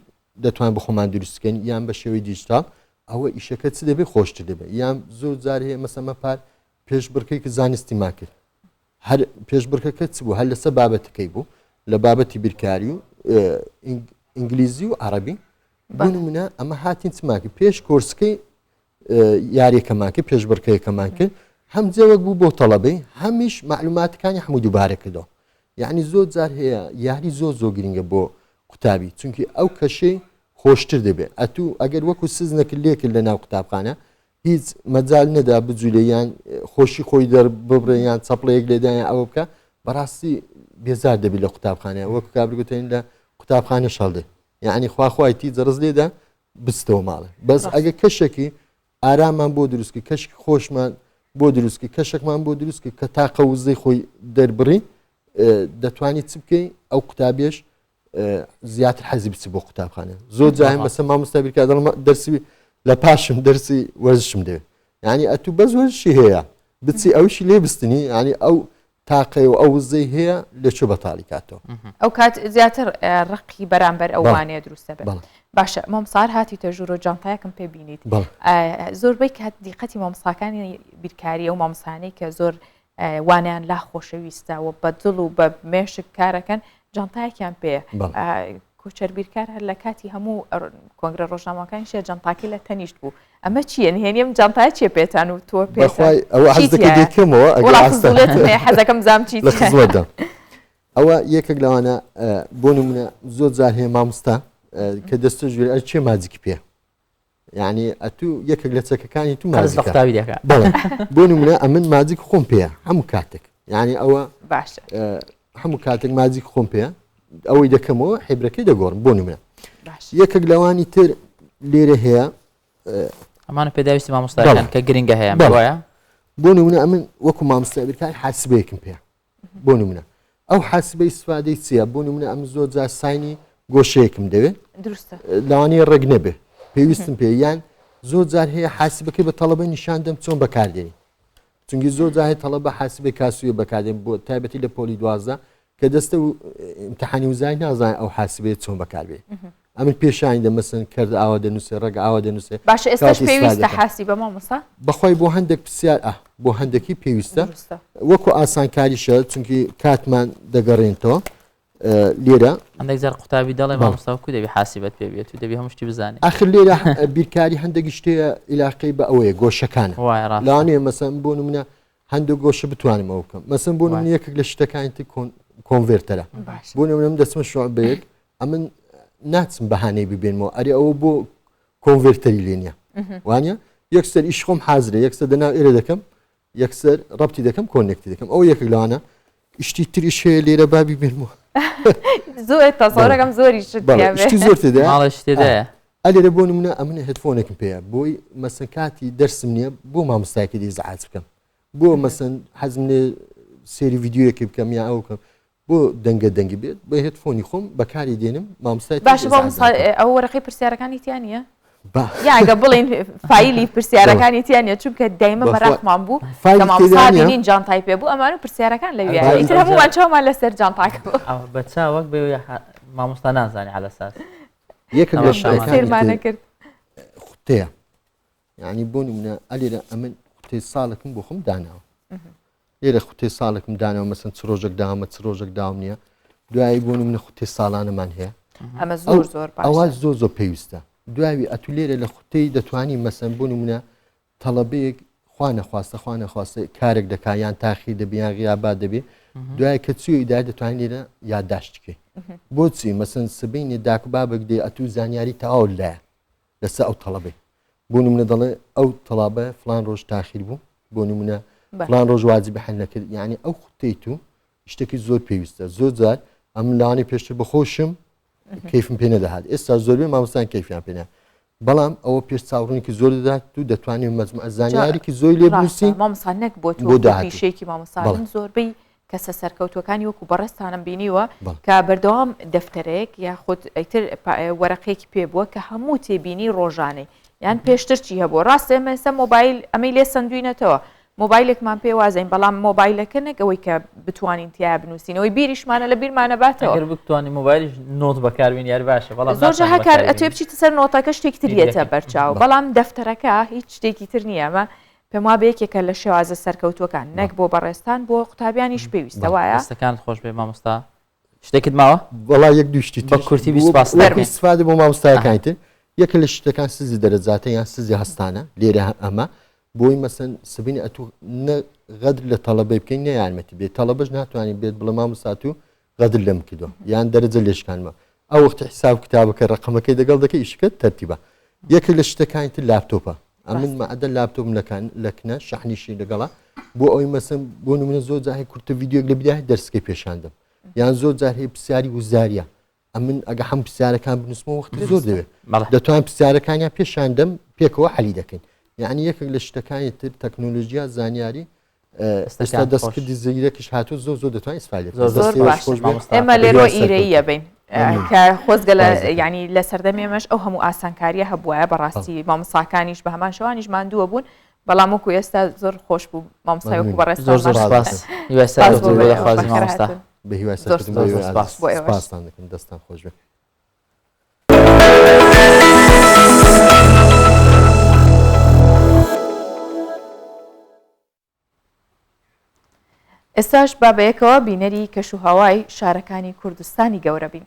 دەتوان بخۆمان دروستکەین یان بە شێوەی دیجیتال ئەوە ئیشەکە چ دەبێت خۆشتر دەبێت یان زۆر جار هەیە مەسەمە پار پێشبڕکەی کە زانستی ما کرد هەر پێشبڕکەکە چ بوو هەر لەسەر بابەتەکەی بوو لە بابەتی بیرکاری و ئینگلیزی و عەرەبی بۆ نمونە ئەمە هاتین چماکە پێش کۆرسەکەی یاریەکەمان کرد پێشبڕکەیەکەمان کرد هەم جێوەک بوو بۆ تەڵەبەی هەمیش معلوماتەکانی هەموو دووبارە کردەوە یعنی زۆر جار هەیە یاری زۆر زۆر گرنگە بۆ قوتابی چونکی ئەو کەشەی خۆشتر دەبێت ئەتوو ئەگەر وەکو سزنەکرد لێکرد لە ناو قوتابخانە هیچ مەجال نەدا بجوولێ یان خۆشی خۆی دەرببڕێ یان چەپڵەیەک لێدایان ئەوە بکە بەڕاستی بێزار دەبێت لە قوتابخانەیە وەکو کابرگوتین لە قوتابخانە شەڵدێ یعنی خواخوایتی جەرز لێدا بستەوە ماڵێ بەس ئەگە کەشێکی ئارامان بۆ دروستکە کەشکی خۆشمان بۆ دروستکە کەشێکمان بۆ دروستکە کە تاقە وزەی خۆی دەربڕی دەتوانیت چ بکەی ئەو قوتابێش زیاتر حەزی بچی بۆ قوتابخانە زۆر جاهێ مەسە مامۆستا بیرکە دەڵێم دەرسی لە پاشم دەرسی وەرزشم دەوێت یعنی ئەتوو بەس وەرزشی هەیە بچی ئەوشی لێ بستنی ینی ئەو تاقی و ئەو وزەی هەیە لەکوێ بەتاڵی کاتەوە ئەو کات زیاتر ڕقی بەرامبەر ئەوانەیە دروستە بێت باشە مامۆستا هاتیتە ژوور و جانتایەکم پێ بینیت زۆربەی کات دیقەتی مامۆستاکانی بیرکاری ئەو مامۆستانەی کە زۆر وانیان لا خۆشەویستە و بە دڵ و بە مێشک کارەکەن جانتایەکیان پێ کۆچەر بیرکار هەر لە کاتی هەموو کۆنگرە ڕۆژنامەکانی شێ جانتاکی لە تەنیشت بوو ئەمە چیە نهێنیم جانتای چێ پێتان و تۆ حەزەکەم زام چیت ئەوە یەکێک لەوانە بۆ نمونە زۆر جار هەیە مامۆستا کە دەستە ژوێر ئەر چێ ماجیکی پێ یعنی ئەتوو یەکێک لە چەکەکانی تو بۆ نمونە ئەمن ماجیک خۆم پێە هەموو کاتێک یعنی ئەوە باشە هەموو کاتێک ماجیک خۆم پێە ئەوەی دەکەمەوە حیبرەکەی دەگۆڕم بۆ نمونە یەکێک لەوانی تر لێرە هەیە ئەمانە پێداویستی مامۆستاکان کە گرنگە هەیە وایە بۆ نمونە ئەمن وەکو مامۆستا بیرکاری حاسبەیەکم پێ بۆ نمونە ئەو حاسبەی سوادەی چییە بۆ نمونە ئەم زۆر جار ساینی گۆشەیەکم دەوێت لەوانەیە ڕێک نەبێ پێویستم پێ یان زۆر جار هەیە حاسبەکەی بە تەڵەبە نیشان دەم چۆن بەکاردێنی چونکی زۆر جار هەیە تەڵەبە حاسبەی کاسوویە بەکاردێن بۆ تایبەتی لە پۆلی 12 کە دەستە و امتحانی وزای نازانێت ئەو حاسبەیە چۆن بەکاربێ ئەمن پێشانی دەمەسن کرد ئاوا دەنووسێ ڕێک ئاوا دەنووسێ باشە ئێستاش پێویستە حاسیبە مامۆستا بەخوای بۆ هەندێک پرسیار بۆ هەندێکی پێویستە وەکو ئاسانکاریشە چونکی کاتمان دەگەڕێنەوە لێرە هەندێک جار قوتابی دەڵێ مامۆستا کو دەبی حاسیبەت پێ بێت و دەبی هەموو شتی بزانێت ئاخر لێرە بیرکاری هەندێکی شتەیە عیلاقەی بە ئەوەیە گۆشەکانە لەوانەیە مەسەن بۆ نمونە هەندێک گۆشە بتوانم ئەو بکەم مەسەن بۆ نمونە یەکێک لە شتەکانی کۆنڤێرتەرە بۆ نمونەم دەچمە شوعبەیەک ئەمن ناچم بەهانەی ببێنمەوە ئەرێ ئەوە بۆ کۆنڤێرتەری لێ نییە وانە یەکسەر ئیش خۆم حازرە یەکسەر دەناو ئێرە دەکەم یەکسەر ڕەبتی دەکەم کۆنێکتی دەکەم ئەو یەکێک لەوانە شتی تریش هەیە لێرە بابی بێنمەوە زۆر تەسەوڕەکەم زۆری شتی زۆر تێدا تێدایە ئەلێرە بۆ نمونە ئەمنە هێدفۆنێکم پێەیە بۆی مەسن کاتی دەرسم نییە بۆ مامۆستایەکی دەیزعاج بکەم بۆ مەسن حەزم لێ سێری ڤیددیوەکی بکەم یا ئەو بکەم بۆ دەنگی بێت بە هێدفۆنی خۆم بەکاری دێنم مامۆستای باش ئەو وەرەقەی پرسیارەکانی تیانە یاگە بڵین فیلی پرسیارەکانی تیانە چونکە دایمە بەڕاحمان بوو کە مامۆستابینین جانتای پێ بوو ئەمانە پرسیارەکان لەوێ ئیتر هەمووان چاومان لەسەر جانتاکە بە چاوەک بێ مامۆستا نازانێ على ئەساس یەکێک لە سێرمانە کرد خوتەیە یعنی بۆ نمونە ئەلێرە ئەمن خوتەی ساڵێکم بۆ خۆم داناوە لێرە خوتەی ساڵێکم دانەوە مەسەن چ ڕۆژێک داوامە چ ڕۆژێک داوام نییە دوایی بۆ نمونە خوتەی ساڵانەمان هەیە ئەمە زۆر زۆر ئەوە زۆر پێویستە دوایی ئەتو لێرە لە خوتەی دەتوانی مەسەن بۆ نمونە تەڵەبەیەک خوا نەخواستە کارێک دەکا یان تاخی دەبیان غیابات دەبێ دوای کە چوی ئیدار دەتوانین لێرە یادداشتکەی بۆچی مەسەن سبینی داک بابێک دێ ئەتوو زانیاری تەواو لایە لەسەر ئەو تەڵەبەی بۆ نمونە دەڵێ ئەو تەڵابە فلان ڕۆژ تاخیر بوو بۆ نمونە فلان ڕۆژ واجبی حل نەکرد یعنی ئەو خوتەی تو شتێکی زۆر پێویستە زۆر جار ئەم لاوانی پێشتر بەخۆشم کەیفم پێ نەدەهات ئێستا زۆربەی مامۆستایان کەیفیان پێ بەڵام ئەوە پێش چاوڕوونێکی زۆر دەدات و دەتوانێت مەجموعە زانیاریکی زۆری لێ بنووسی مامۆستا نەک بۆ تۆ پیشەیەکی مامۆستان زۆربەی کەسە سەرکەوتوەکانی وەکو بەڕێستانم بینیوە کە بەردەوام دەفتەرێک یا خودت ئەیتر وەرەقەیەکی پێ بووە کە هەموو تێبینی ڕۆژانەی یان پێشتر چی هەبوو ڕاستە ئێمە مۆبایل ئەمەی لێ سندوینەتەوە مۆبایلێکمان پێ وازین بەڵام مۆبایلەکە نەکەوەی کە بتوانین تیا بنووسینەوەی بیریشمانە لە بیرمانە باتەوە بتوانانی مۆبایل نۆت بەکاربین یاری باشە بەڵام زۆر هەکار ئەتوێ بچیتە سەر نۆتەکە شتێکی تریێتە بەرچاو بەڵام دەفتەرەکە هیچ شتێکی تر نییە ئەمە پێم وابێ یەکێکە لە شێوازە سەرکەوتوەکان نەک بۆ بەڕێستان بۆ قوتابیانیش پێویستە وایە ستەکان خۆش بێ مامۆستا شتێکت ماوە وەڵا یەک دوشتی بە کورتی استفاده بۆ مامۆستایەکانی تر یەکە لە شتەکان سزی دەرەجاتە یان سزی هەستانە لێرە ئەمە بۆی مەسەن سبینی ئەتوو غەدر لە تەڵەبەی بکەین نە یارمەتی بێت تەڵەبەش ناتوانین بێت بڵە مامۆستا و غەدر لەم کردووە یان دەرەجە لێشکانمە ئەو وەختی حساب کتابەکە ڕقەمەکەی دەگەڵ دەکەی ئیشکت تەرتیبە یەکە لە شتەکانی تر لاپتۆپە ئەمن مەعەدە لاپتۆپم لەکنە شەحنیشی لەگەڵا بۆ ئەوی مەسەن بۆ نمونە زۆر جار هەیە کورتە ڤیدیۆک لە بیدای دەرسەکەی پێشاندەم یان زۆر جار هەیە پرسیاری وزاریە ئەمن ئەگە هەم پرسیارەکان بنووسمەوە وەختی زۆر دەوێت دەتوانین پرسیارەکانیان پێشاندەم پێکەوە حەلی دەکەین یعنی یەکێک لە شتەکانی تر تەکنۆلۆژیا زانیاری ئێستا دەستکردی زیرەکیش هاتوو زۆر دەتوانین ئیسفادە ئێمە لێرۆ ئیرەیە بین کە خۆزگە ینی لە سەردەمێمەش ئەو هەموو ئاسانکاریە هەبووە بەڕاستی مامۆستاکانیش بە هەمان شەوانیش ماندووە بوون بەڵام وەکو ئێستا زۆر خۆش بوو مامۆستای وەکو بەڕێز بە هیوای سپاسان دەکەم دەستان خۆش بێ. ئێستاش با بەیەکەوە بینەری کەشوهەوای شارەکانی کوردستانی گەورە بین.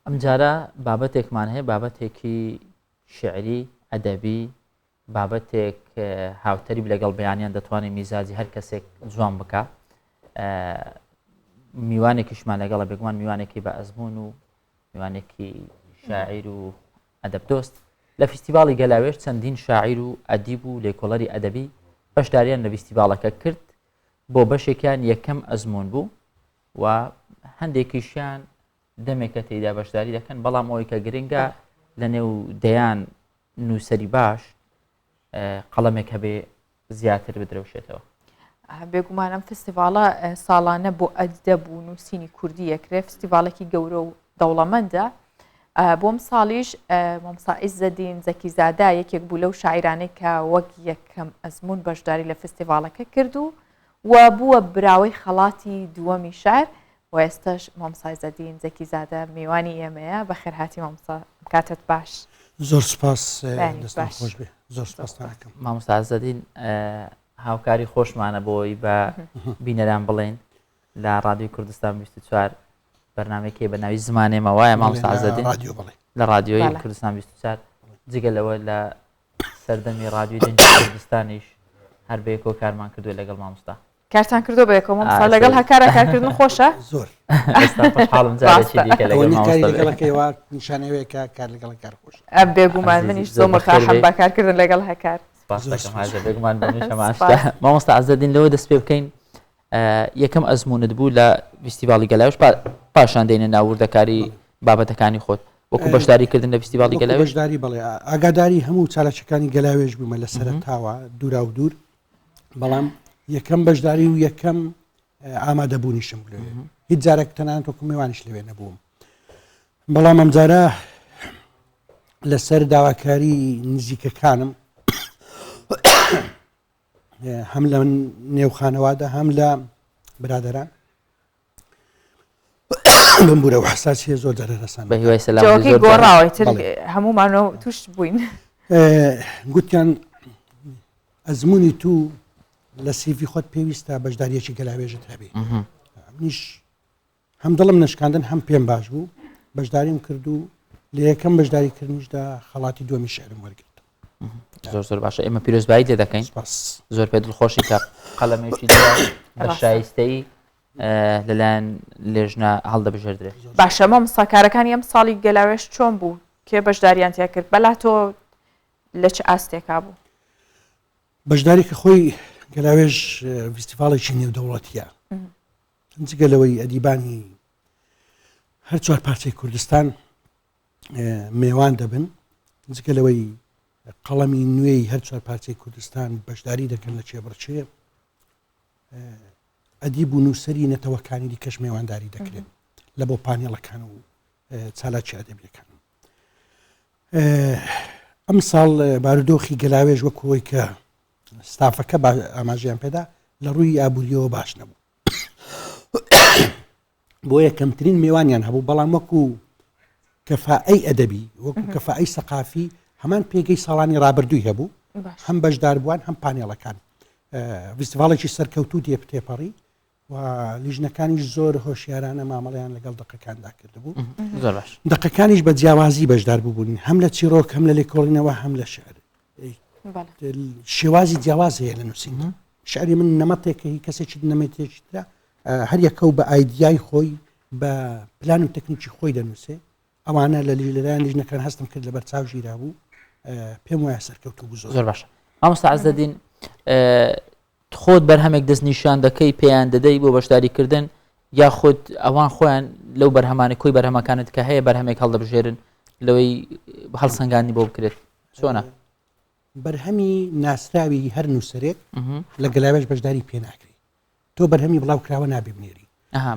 ئەمجارە بابەتێکمان هەیە بابەتێکی شعری ئەدەبی بابەتێک هاوتەری لەگەڵ بەیانیان دەتوانێت میزاجی هەر کەسێک جوان بکە میوانێکیشمان لەگەڵە بێگومان میوانێکی بە ئەزمون و میوانێکی شاعیر و ئەدەب دۆست لە فیستیڤاڵی گەلاوێش چەندین شاعیر و ئەدیب و لێکۆڵەری ئەدەبی بەشداریان لە فیستیڤاڵەکە کرد بۆ بەشێکیان یەکەم ئەزمون بوو و هەندێکیشیان دەمێکە تێیدا بەشداری دەکەن بەڵام ئەوەی کە گرنگە لە نێو دەیان نووسری باش قەڵەمێک هەبێ زیاتر بدرەوشێتەوە. بێگومانم فستیڤالە ساڵانە بۆ ئەدەب و نووسینی کوردی یەکرێ فستیڤالێکی گەورە و دەوڵەمەندە بۆم ساڵیش مامۆستا عیززەدین زەکیزادا یەکێک بوو لەو شاعیرانەی کە وەک یەکەم ئەزمون بەشداری لە فستیڤالەکە کرد و بووە براوەی خەڵاتی دووەمی شار و ئێستاش مامۆستا عیززەدین زەکیزادە میوانی ئێمەیە بەخێر هاتی مامۆستا کاتت باش. زۆر سپاس خۆش بێ زۆر سپاسکەم. مامۆستا عیززەدین هاوکاری خۆشمانە بۆی بە بینەران بڵێن لە ڕادیۆی کوردستان 24 بەرنامەیەکی بە ناوی زمانێمە وایە مامۆستا عیززەدین لە ڕادیۆی کوردستان 24 جگە لەوە لە سەردەمی ڕادیۆی دەنگی کوردستانیش هەر بەیەکەوە کارمان کردووە لەگەڵ مامۆستا. کارتان کردو بەیەکەوە مامۆستا لەگەڵ هەکارە کارکردن خۆشە؟ زۆر خۆشحاڵم جارێکی دیکە لەگەڵ مامۆستاەکەیەوە نیشانەوەیەکە کار لەگەڵ کار خۆش. بێگومان منیش زۆر متاحەم بە کارکردن لەگەڵ هەکار. بێگومان مامۆستا عیززەدین لەوە دەست پێ بکەین یەکەم ئەزمونت بوو لە فیستیڤاڵی گەلاوێش پاشان دێنە ناوردەکاری بابەتەکانی خۆت وەکو بەشداریکردن لە فیستیڤاڵی گەلاوێش بەشداری بڵێ ئاگاداری هەموو چالەچەکانی گەلاوێش بوومە لە سەرەتاوە دوورا و دوور بەڵام یەکەم بەشداری و یەکەم ئامادەبوونیشم لێ هیچ جارێک تەنانەت وەکو میوانیش لەوێ نەبووم بەڵام ئەمجارە لەسەر داواکاری نزیکەکانم هەم لە نێوخانەوادا هەم لە برادەران بمبورە و حساسیە زۆر دەرەرەسان بە هیوای جوکی گۆڕاوەتر هەمومانەوە توش بووین گوتیان ئەزمموی تو لە سیڤی خۆت پێویستە بەشداریەکی گەلاوێژت هەبێ منیش هەم دڵم نشکاندن هەم پێم باش بوو بەشداریم کرد و لە یەکەم بەشداریکردنیشدا خەڵاتی دووەمی شعرم وەرگرت زۆر باشە ئێمە پیرۆزبایی لێ دەکەین زۆر پێ دڵخۆشی کە قەڵەمێکی بە شایستەی لەلایەن لێژنە هەڵدەبژێردرێت باشە مامۆستاکارەکانی ئەم ساڵی گەلاوێش چۆن بوو کێ بەشداریان تیا کرد بەلا تۆ لە چ ئاستێکا بوو بەشداری کە خۆی گەلاوێژ فیستیڤاڵێکی نێودەوڵەتیە جگەلەوەی ئەدیبانی هەر چوار پارچەی کوردستان میوان دەبن جگەلەوەی قەڵەمی نوێی هەر چوار پارچەی کوردستان بەشداری دەکەن لە چێبڕچێ ئەدیب و نووسەری نەتەوەکانی دیکەش میوانداری دەکرێت لە بۆ پانێڵەکان و چالاکی ئەدەبیەکان ئەم ساڵ بارودۆخی گەلاوێژ وەکوەوەی کە ستافەکە ئاماژیان پێدا لە ڕووی ئابوووریەوە باش نەبوو بۆ یەکەمترین میوانیان هەبوو بەڵام وەکو کەفائی ئەدەبی وەکو کەفائی سەقافی هەمان پێگەی ساڵانی ڕابردووی هەبوو هەم بەشدار بووان هەم پانێڵەکان فیستیڤاڵێکی سەرکەوتوو تێپەڕی و لیژنەکانیش زۆر هۆشیارانە مامەڵیان لەگەڵ دقەکاندا کردبوو دقەکانیش بە جیاوازی بەشدار بووبوون هەم لە چیرۆک هەم لە لێکۆڵینەوە هەم لە شعر شێوازی جیاواز هەیە لە نووسین شعری من نەمەتێکە هی کەسێکی نەمەتێکترا هەر یەکە و بە ئایدیای خۆی بە پلان و تەکنیکی خۆی دەنووسێ ئەوانە لە لەلایەن لیژنەکان هەستم کرد لە بەرچاو ژیرا بوو پێم وایە سەرکەوتوو بوو زۆر باشە مامۆستا عەزەدین خۆت بەرهەمێک دەست نیشان دەکەی پێیان دەدەی بۆ بەشداریکردن یا خۆت ئەوان خۆیان لەو بەرهەمانی کۆی بەرهەمەکانت کە هەیە بەرهەمێک هەڵدەبژێرن لەوەی هەڵسەنگاندنی بۆ بکرێت چۆنە بەرهەمی ناسراوی هەر نووسەرێک لە گەلاوێژ بەشداری پێ ناکری تۆ بەرهەمی بڵاو کراوە نابێ بنێری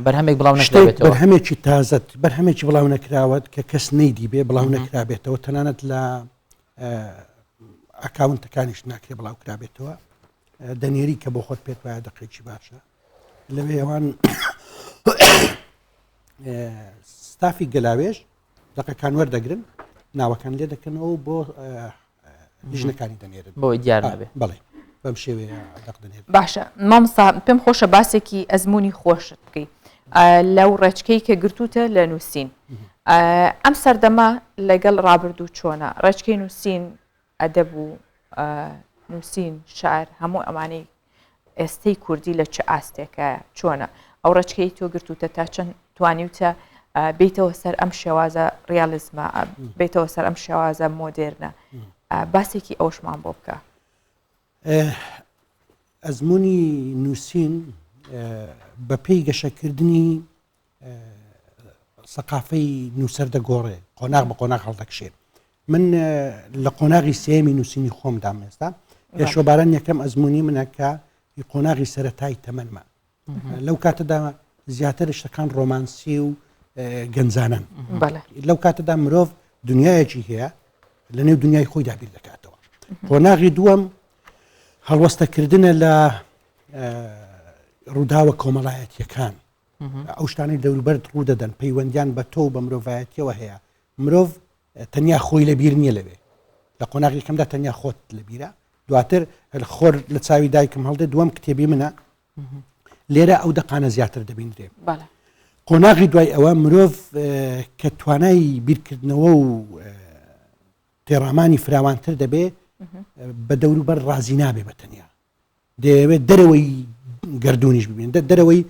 بەرهەمێک بڵاو نەکرێتەوە بەرهەمێکی تازەت بەرهەمێکی بڵاو نەکراوەت کە کەس نەیدی بێ بڵاو نەکرابێتەوە تەنانەت لە ئەکاونتەکانیش ناکرێ بڵاو کرابێتەوە دەنێری کە بۆ خۆت پێت وایە دقێکی باشە لەوێ ئەوان ستافی گەلاوێژ دقەکان وەردەگرن ناوەکان لێ دەکەنەوە بۆ لیژنەکانی دەنێرن بۆ دیار نابێ بەڵێ بەم شێوەیە دەق دەنێرن باشە مامۆستا پێم خۆشە باسێکی ئەزمموی خۆشت بکەی لەو ڕێچکەی کە گرتوتە لە نووسین ئەم سەردەما لەگەڵ ڕابردوو چۆنە ڕێچکەی نووسین ئەدەب و نووسین شعر هەموو ئەمانەی ئێستەی کوردی لە چه ئاستێکە چۆنە ئەو ڕێچکەی تۆ گرتوتە تا چەند توانیوتە بیتەوە سەر ئەم شێوازە ڕیالیزمە بیتەوە سەر ئەم شێوازە مۆدێرنە باسێکی ئەوشمان بۆ بکە ئەزمموی نووسین بە پێی گەشەکردنی سەقافەی نووسەر دەگۆڕێ قۆناغ بە قۆناغ هەڵدەکشێ من لە قۆناغی سێمی نووسینی خۆم دام ئێستا پێشۆباران یەکەم ئەزمموی منەکە قۆناغی سەرەتای تەمەنمە لەو کاتەدا زیاتر شتەکان ڕۆمانسی و گەنجانن لەو کاتەدا مرۆڤ دنیایەکی هەیە لە نێو دنیای خۆی دابیر دەکاتەوە قۆناغی دووەم هەڵوەستەکردنە لە ڕووداوە کۆمەڵایەتیەکان ئەو شتانەی دەوروبەر ڕوو دەدەن پەیوەندیان بە تۆ بە مرۆڤایەتیەوە هەیە مرۆڤ تەنیا خۆی لە بیر نییە لەوێ لە قۆناغی یەکەمدا تەنیا خۆت لە بیرە دواتر خۆر لە چاوی دایکم هەڵدێ دووەم کتێبی منە لێرە ئەو دەقانە زیاتر دەبینرێ قۆناغی دوای ئەوە مرۆڤ کە توانای بیرکردنەوە و تێڕامانی فراوانتر دەبێ بە دەوروبەر ڕازی نابێ بە تەنیا دەیەوێت دەرەوەی گردردونیش ببین دەرەوەی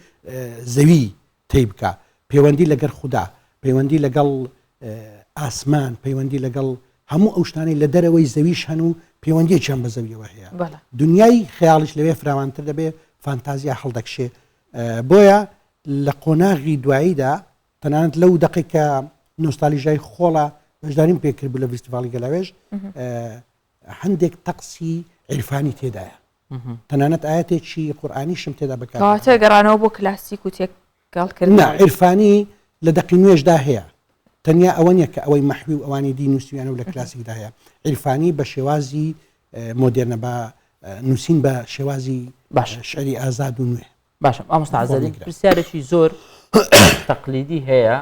زەوی تێی بکە پەیوەندی لەگەڵ خوددا پەیوەندی لەگەڵ ئاسمان پەیوەندی لەگەڵ هەموو ئەو شتانەی لە دەرەوەی زەویش هەن و پەیوەندیەکیان بە زەویەوە هەیە دنیای خەیاڵیش لەوێ فراوانتر دەبێ فانتازیا هەڵدەکشێ بۆیە لە قۆناغی دواییدا تەنانەت لەو دقیقە نۆستالیژای خۆڵە بەشداریم پێکرد بوو لە فیستیڤاڵی گەلاوێژ هەندێک تەقسی عیرفانی تێدایە تەنانەت ئاەتێکی قورئانیشم تێدا بەکاتە گەڕانەوە بۆ کلاسیک و تێکگەڵکردن عیرفانی لە دەقی نوێژدا هەیە تەنیا ئەوە نیە کە ئەوەی مەحوی و ئەوانی دی نووسیویانە و لە کلاسیکدا هەیە عیرفانی بە شێوازی مۆدێرنە بە نووسین بە شێوازی شعری ئازاد و نوێ. باشە ئامۆستا ئازادی پرسیارێکی زۆر تەقلیدی هەیە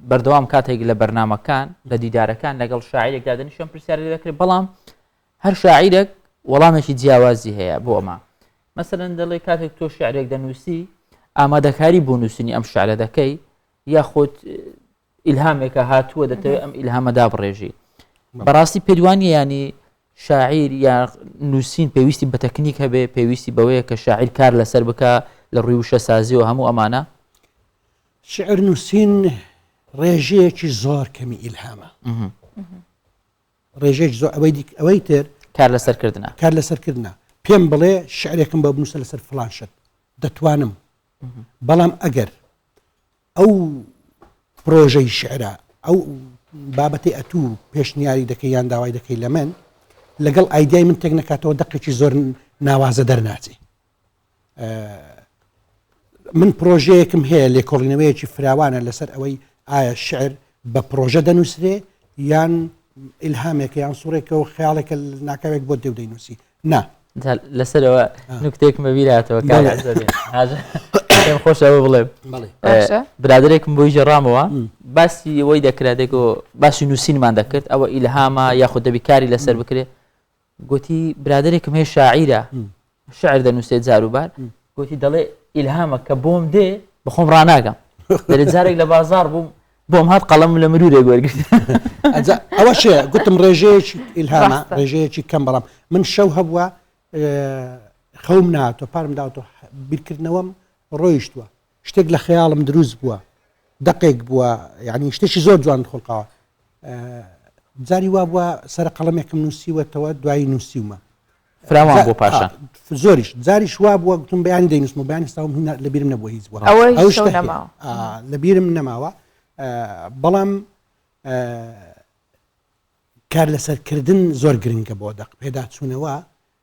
بەردەوام کاتێک لە بەرنامەکان لە دیدارەکان لەگەڵ شاعیرێکدا دەنیشتن پرسیاری دەکرێت بەڵام هەر شاعیرێک وەڵامێکی جیاوازی هەیە بۆ ئەمە مەسەلەن دەڵێ کاتێک تۆ شعرێک دەنووسی ئامادەکاری بۆ نووسنی ئەم شعرە دەکەی یاخود ئیلهامێکە هاتووە دەتەوێت ئەم ئیلهامەدا بڕێژی بەڕاستی پێدوانیە ینی شاعیر یا نووسین پێویستی بە تەکنیک هەبێ پێویستی بەوەیە کە شاعیر کار لەسەر بکە لە ڕووی وشەسازی و هەموو ئەمانە شعر نووسین ڕێژەیەکی زۆر کەمی ئیلهامە ڕێژەیەکی زۆر ئەوەی تر کار لەسەرکردنە کار لەسەرکردنە پێم بڵێ شعرێکم بە بنووسە لەسەر فڵان شت دەتوانم بەڵام ئەگەر ئەو پرۆژەی شعرە ئەو بابەتی ئەتوو پێشنیاری دەکەی یان داوای دەکەی لە من لەگەڵ ئایدیای من تێک نکاتەوە دقێکی زۆر ناوازە دەرناچێ من پرۆژەیەکم هەیە لێکۆڵینەوەیەکی فراوانە لەسەر ئەوەی ئایا شعر بە پرۆژە دەنووسرێ یان ئیلهامێکە یان سوڕێکە و خیاڵێکە ناکاوێک بۆ دێو دەینووسی نا لەسەرەوە نوکتێک مەبیراتەوە خۆشەوە بڵێم برادێکم بۆی ژێڕامەوە باسی ئەوەی دەکراتێکەوە باسی نووسینمان دەکرد ئەوە ئیلهامە یاخود دەبی کاری لەسەر بکرێ گوتی برادێکم هەیە شاعیرە شعر دەنووسێت جاروبار گوتی دەڵێ ئیلهامە کە بۆم دێ بەخۆم ڕناگەم دەرێت جارێک لە بازار بووم بۆم هات قەڵەم لە مرورێک وەرگرت ئەوە شێ گوتم ڕێژەیەکی ئیلهامە ڕێژەیەکی کەم بەڵام من شەو هەبووە خەوم ناتۆ پارم داوتۆ بیرکردنەوەم ڕۆیشتووە شتێک لە خەیاڵم دروست بووە دقێک بووە یعنی شتێکی زۆر جوان خۆڵقاوە جاری وا بووە سەر قەڵەمێکم نووسیوەتەوە دوایی نووسیومە فراوان بۆ پاشە زۆریش جاریش وا بووە گوتم بەیانی دەینوسم و بەیانی ساوم لە بیرم نەبووە هیچ بووە لە بیرم نەماوە بەڵام کار لەسەرکردن زۆر گرنگە بۆ دەق پێدا چوونەوە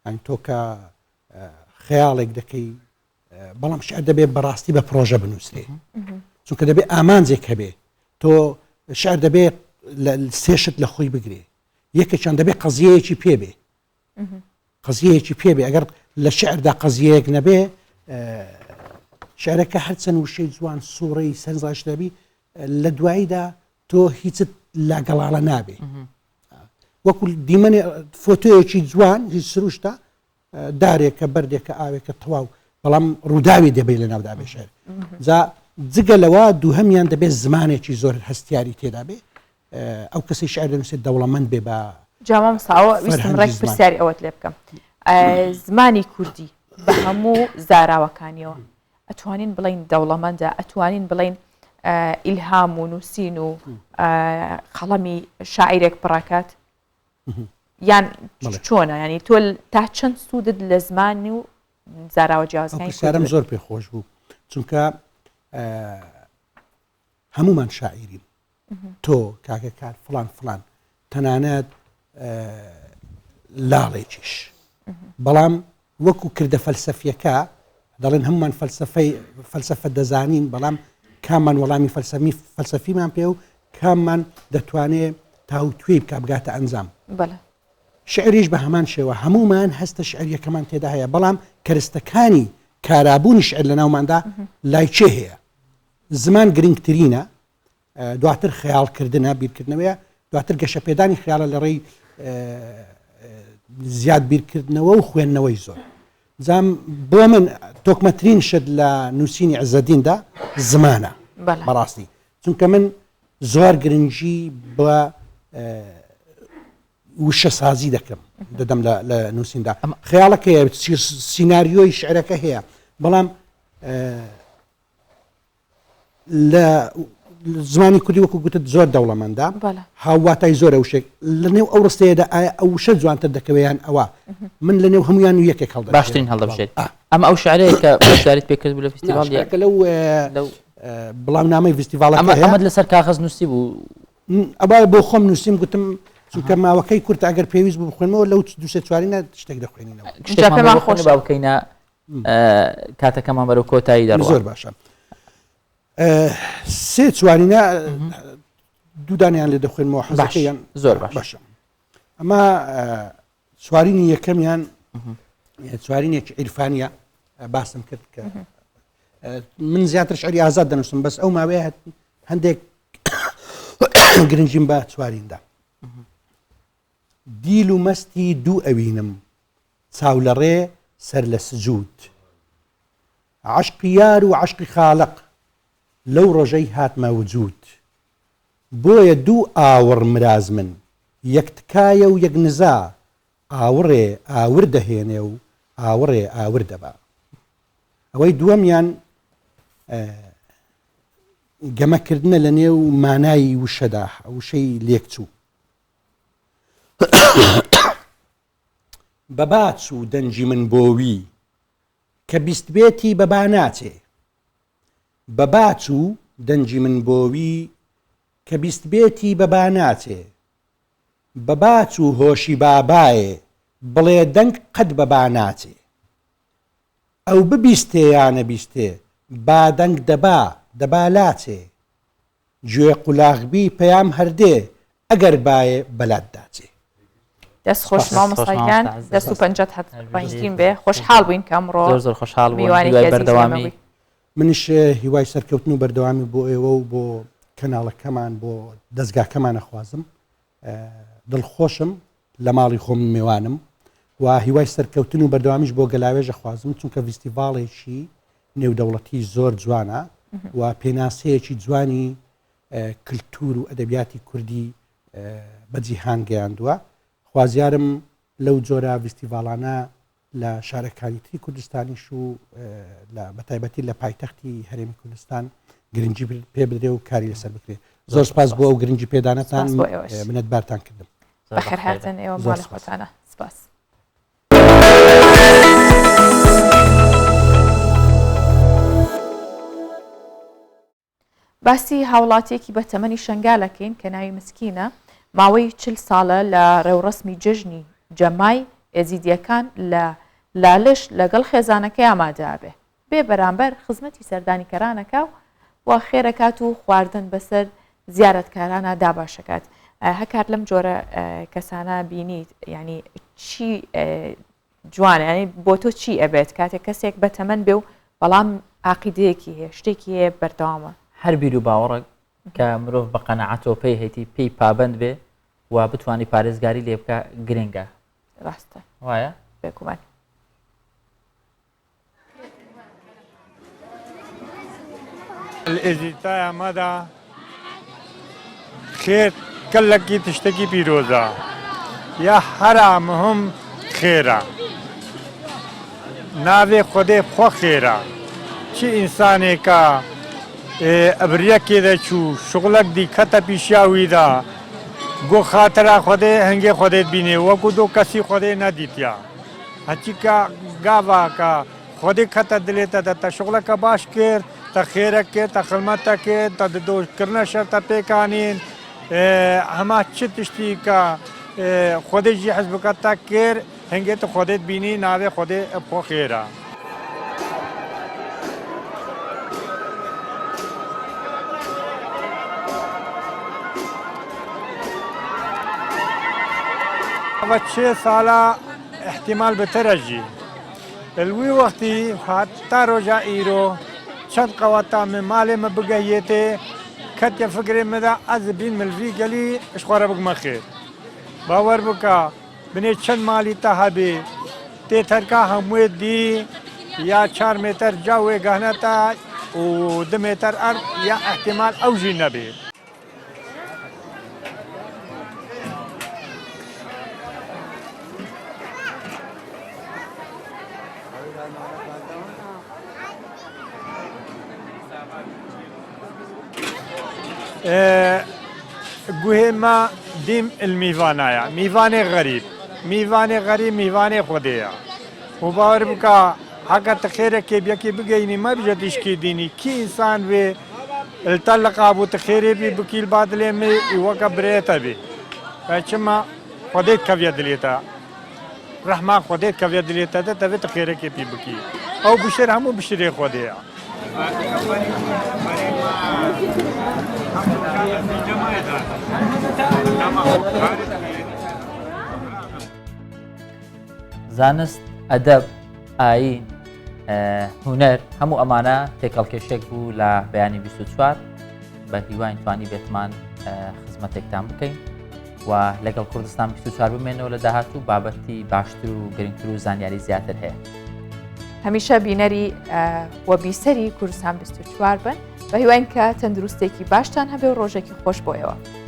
ئەن تۆ کە خەیاڵێک دەکەی بەڵام شعر دەبێت بەڕاستی بە پرۆژە بنووسێ چونکە دەبێت ئامانجێک هەبێ تۆ شعر دەبێت سێشت لە خۆی بگرێ یەکێکیان دەبێت قەزیەیەکی پێبێ قەزیەیەکی پێبێ ئەگەر لە شعردا قەزیەیەک نەبێ شعرەکە هەرچەند وشەی جوان سوورەی سەرنجاش دەبی لە دواییدا تۆ هیچت لاگەڵاڵە نابێ وەکو دیمەنێ فۆتۆیەکی جوان هیچ سروشتە دارێکە بەردێکە ئاوێکە تەواو بەڵام ڕووداوی دەبێت لە ناودا بێ شعر جا جگە لەوە دووهەمیان دەبێت زمانێکی زۆر هەستیاری تێدا بێ ئەو کەسی شعر دەنووسێت دەوڵەمەند بێ بە جامام ساوە ویستم ڕێک پرسیاری ئەوەت لێ بکەم زمانی کوردی بە هەموو زاراوەکانیەوە ئەتوانین بڵین دەوڵەمەندە ئەتوانین بڵین ئیلهام و نووسین و قەڵەمی شاعیرێک پڕاکات یان چۆنە ینی تۆ تا چەند سوودت لە زمانی و زاراوە جیاوازەکانی سارم زۆر پێ خۆش بوو چونکە هەمومان شاعیرین تۆ کاکە کار فلان فلان تەنانەت لاڵێکیش بەڵام وەکو کردە فەلسەفیەکە دەڵێن هەمومان فەلسەفە دەزانین بەڵام کاممان وەڵامی فەلسەفیمان پێ و کاممان دەتوانێت تاوتوێ بکە بگاتە ئەنجام شعریش بە هەمان شێوە هەمومان هەستە شعریەکەمان تێدا هەیە بەڵام کەرستەکانی کارابوونی شعر لە ناوماندا لای چێ هەیە زمان گرنگترینە دواتر خەیاڵکردنە بیرکردنەوەیە دواتر گەشەپێدانی خیاڵە لە ڕێی زیاد بیرکردنەوە و خوێندنەوەی زۆر زام بۆ من تۆکمەترین شت لە نووسینی عەزەدیندا زمانە بەڕاستی چونکە من زۆر گرنگی بە وشە سازی دەکەم دەدەم لە نووسیندا خەیاڵەکە سیناریۆی شعرەکە هەیە بەڵام لە زمانی کوردی وەکو گوتت زۆر دەوڵەمەندە هاواتای زۆرە وشێک لە نێو ئەو ڕستەیەدا ئایا ئەو وشە جوانتر دەکەوێیان ئەوە من لە نێو هەمویان و یەکێک هەڵدە باشترین هەڵدەبژێت ئەمە ئەو شعرەیە کە بەشداریت پێکرد بوو لە فستیڤالێک لەو بڵاونامەی فستیڤالەکە ئەمەد لەسەر کاغەز نووسی بوو ئەبا بۆ خۆم نووسیم گوتم چونکە ماوەکەی کورت ئەگەر پێویست بوو بخوێنەوە لەو دوسێ چوارینە شتێک دەخوێنینەوە پێمان خۆش باوکەینە کاتەکەمان بەرەو کۆتایی دەڕ زۆر باشە سێ چوارینە دوودانیان لێ دەخوێنمەوە حەزەکەیان زۆر باشە. ئەمە سوارینی یەکەمیان سوارینێکی عیرفانیە باسم کرد کە من زیاتر شعری ئازاد دەنووسم بەس ئەو ماوەیە هەندێک گرنگیم بە سواریندا. دیل و مەستی دوو ئەوینم چاو لە ڕێ سەر لە سجود عشقی یار و عشقی خالق لەو ڕۆژەی هاتمە وجود بۆیە دوو ئاوڕ مراز من یەک تکایە و یەک نزا ئاوڕێ ئاور دەهێنێ و ئاوڕێ ئاور دەبا. ئەوەی دووەمیان گەمەکردنە لە نێو مانایی وشەدا وشەی لێکچوو بەباچ و دەنجی من بۆوی کە بیستبێتی بەبا ناچێ بەباچ و دەنجی من بۆوی کە بیستبێتی بەبا ناچێ بەباچ و هۆشی بابایێ بڵێ دەنگ قەت بەبا ناچێ ئەو ببیستێ یانە بیستێ با دەنگ دەبا دەبا لاچێ گوێ قولاغبی پەیام هەردێ ئەگەر باێ بەلات داچێ. دەست خۆش مامۆستایان دەست و پەنجەت هەتبین بێ خۆشحاڵ بووین کە ئەمڕۆ زۆر خۆشحاڵ بووین بەردەوامی منش هیوای سەرکەوتن و بەردەوامی بۆ ئێوە و بۆ کەناڵەکەمان بۆ دەستگاکەمان نەخوازم دڵخۆشم لە ماڵی خۆم میوانم و هیوای سەرکەوتن و بەردەوامیش بۆ گەلاوێژە خوازم چونکە فیستیڤاڵێکی نێودەوڵەتی زۆر جوانە و پێناسەیەکی جوانی کللتور و ئەدەبیاتی کوردی بەجیهان گەیاندووە. خوازیارم لەو جۆرە فیستیڤاڵانە لە شارەکانی تری کوردستانیش و بەتایبەتی لە پایتەختی هەرێمی کوردستان گرنگی پێ بدرێ و کاری لەسەر بکرێت. زۆر سپاس بۆ ئەو گرنگی پێدانەتان منەتبارتان کردم. بەخێر هاتن ئێوە ماڵی خۆتانە. سپاس. باسی هاوڵاتێکی بە تەمەنی شنگالەکەین کە ناوی مسکینە ماوەی 40 ساڵە لە ڕێوڕسمی جژنی جەمای ئێزیدیەکان لە لالش لەگەڵ خێزانەکەی ئامادەبێ بێ بەرامبەر خزمەتی سەردانیکەرانەکە و خێرەکات و خواردن بەسەر زیارەتکارانە داباشەکات. هەکار لەم جۆرە کەسانە بینیت ینی چی جوانە ینی بۆ تۆ چی ئەبێت کاتێک کەسێک بە تەمەن بێ و بەڵام عقیدەیەکی هەیە شتێکی هەیە بەردەوامە هەر بیر و باوەڕک کە مرۆڤ بە قەنەعەتەوە پێی هەیەی پێی پابند بێ و بتوانانی پارێزگاری لێ بکە گرنگە ڕاستە وایە بێکومان. الئێزیتای ئەمەدا خێر کەلەکی تشتێکی پیرۆزە یا هەرا مهم خێرە ناوێ خودێ خۆ خێرە چی ئینسانێکە ئەبریەکێ دەچوو شغلک دیکەتە پیشیاویدا گۆ خاترا خودێ هەنگێ خودێت بینێ وەکو دو کەسی خودێ نەدیتیا هەچیکە گاواکە خودێ کەتە دلێتە دەتە شغلەکە باش کرد تا خێرە کرد تا خزمەتە کرد تا دۆکردنە شەرتە پێکانین هەما چ تشتی کە خودێژی حەز بکات تا کرد هەنگێتە خودێت بینی ناوێ خودێ بۆ خێرە. چه سالا احتمال بترجی الوی وقتی حتی روزا ایرو چند قواتا من مال ما بگهیته کت فکر مدا از بین ملوی گلی اشخواره بگم خیر باور بکا بنی چند مالی تهابی تی ترکا هموی دی یا 4 متر جاوی گهنه تا و 2 متر ارض یا احتمال اوجی نبی گوه ما دیم المیوانایا میوان غریب میوان خودیا و باور بکا حقا تخیره که بیا که بگینی ما بجدش کی دینی کی انسان و التلقا بو تخیره بی بکیل بادله می وکا بریتا بی چما خودت کویا دلیتا رحمه خودت کویا دلیتا ده تبه تخیره که بی بکی او بشر همو بشری خودیا زانست ئەدەب ئاین هوەر هەموو ئەمانە تێکەڵکێشێک بوو لە بەیانی 24 بە هیوای توانی بێتمان خزمەتێکتان بکەین و لەگەڵ کوردستان 24 بمێنەوە لە داهاتوو بابەتی باشتر و گرنگتر و زانیاری زیاتر هەیە. هەمیشە بینەری وە بیسەری کوردستان 24 بن بە هیواین کە تەندروستێکی باشتان هەبێ و ڕۆژێکی خۆش بۆیەوە.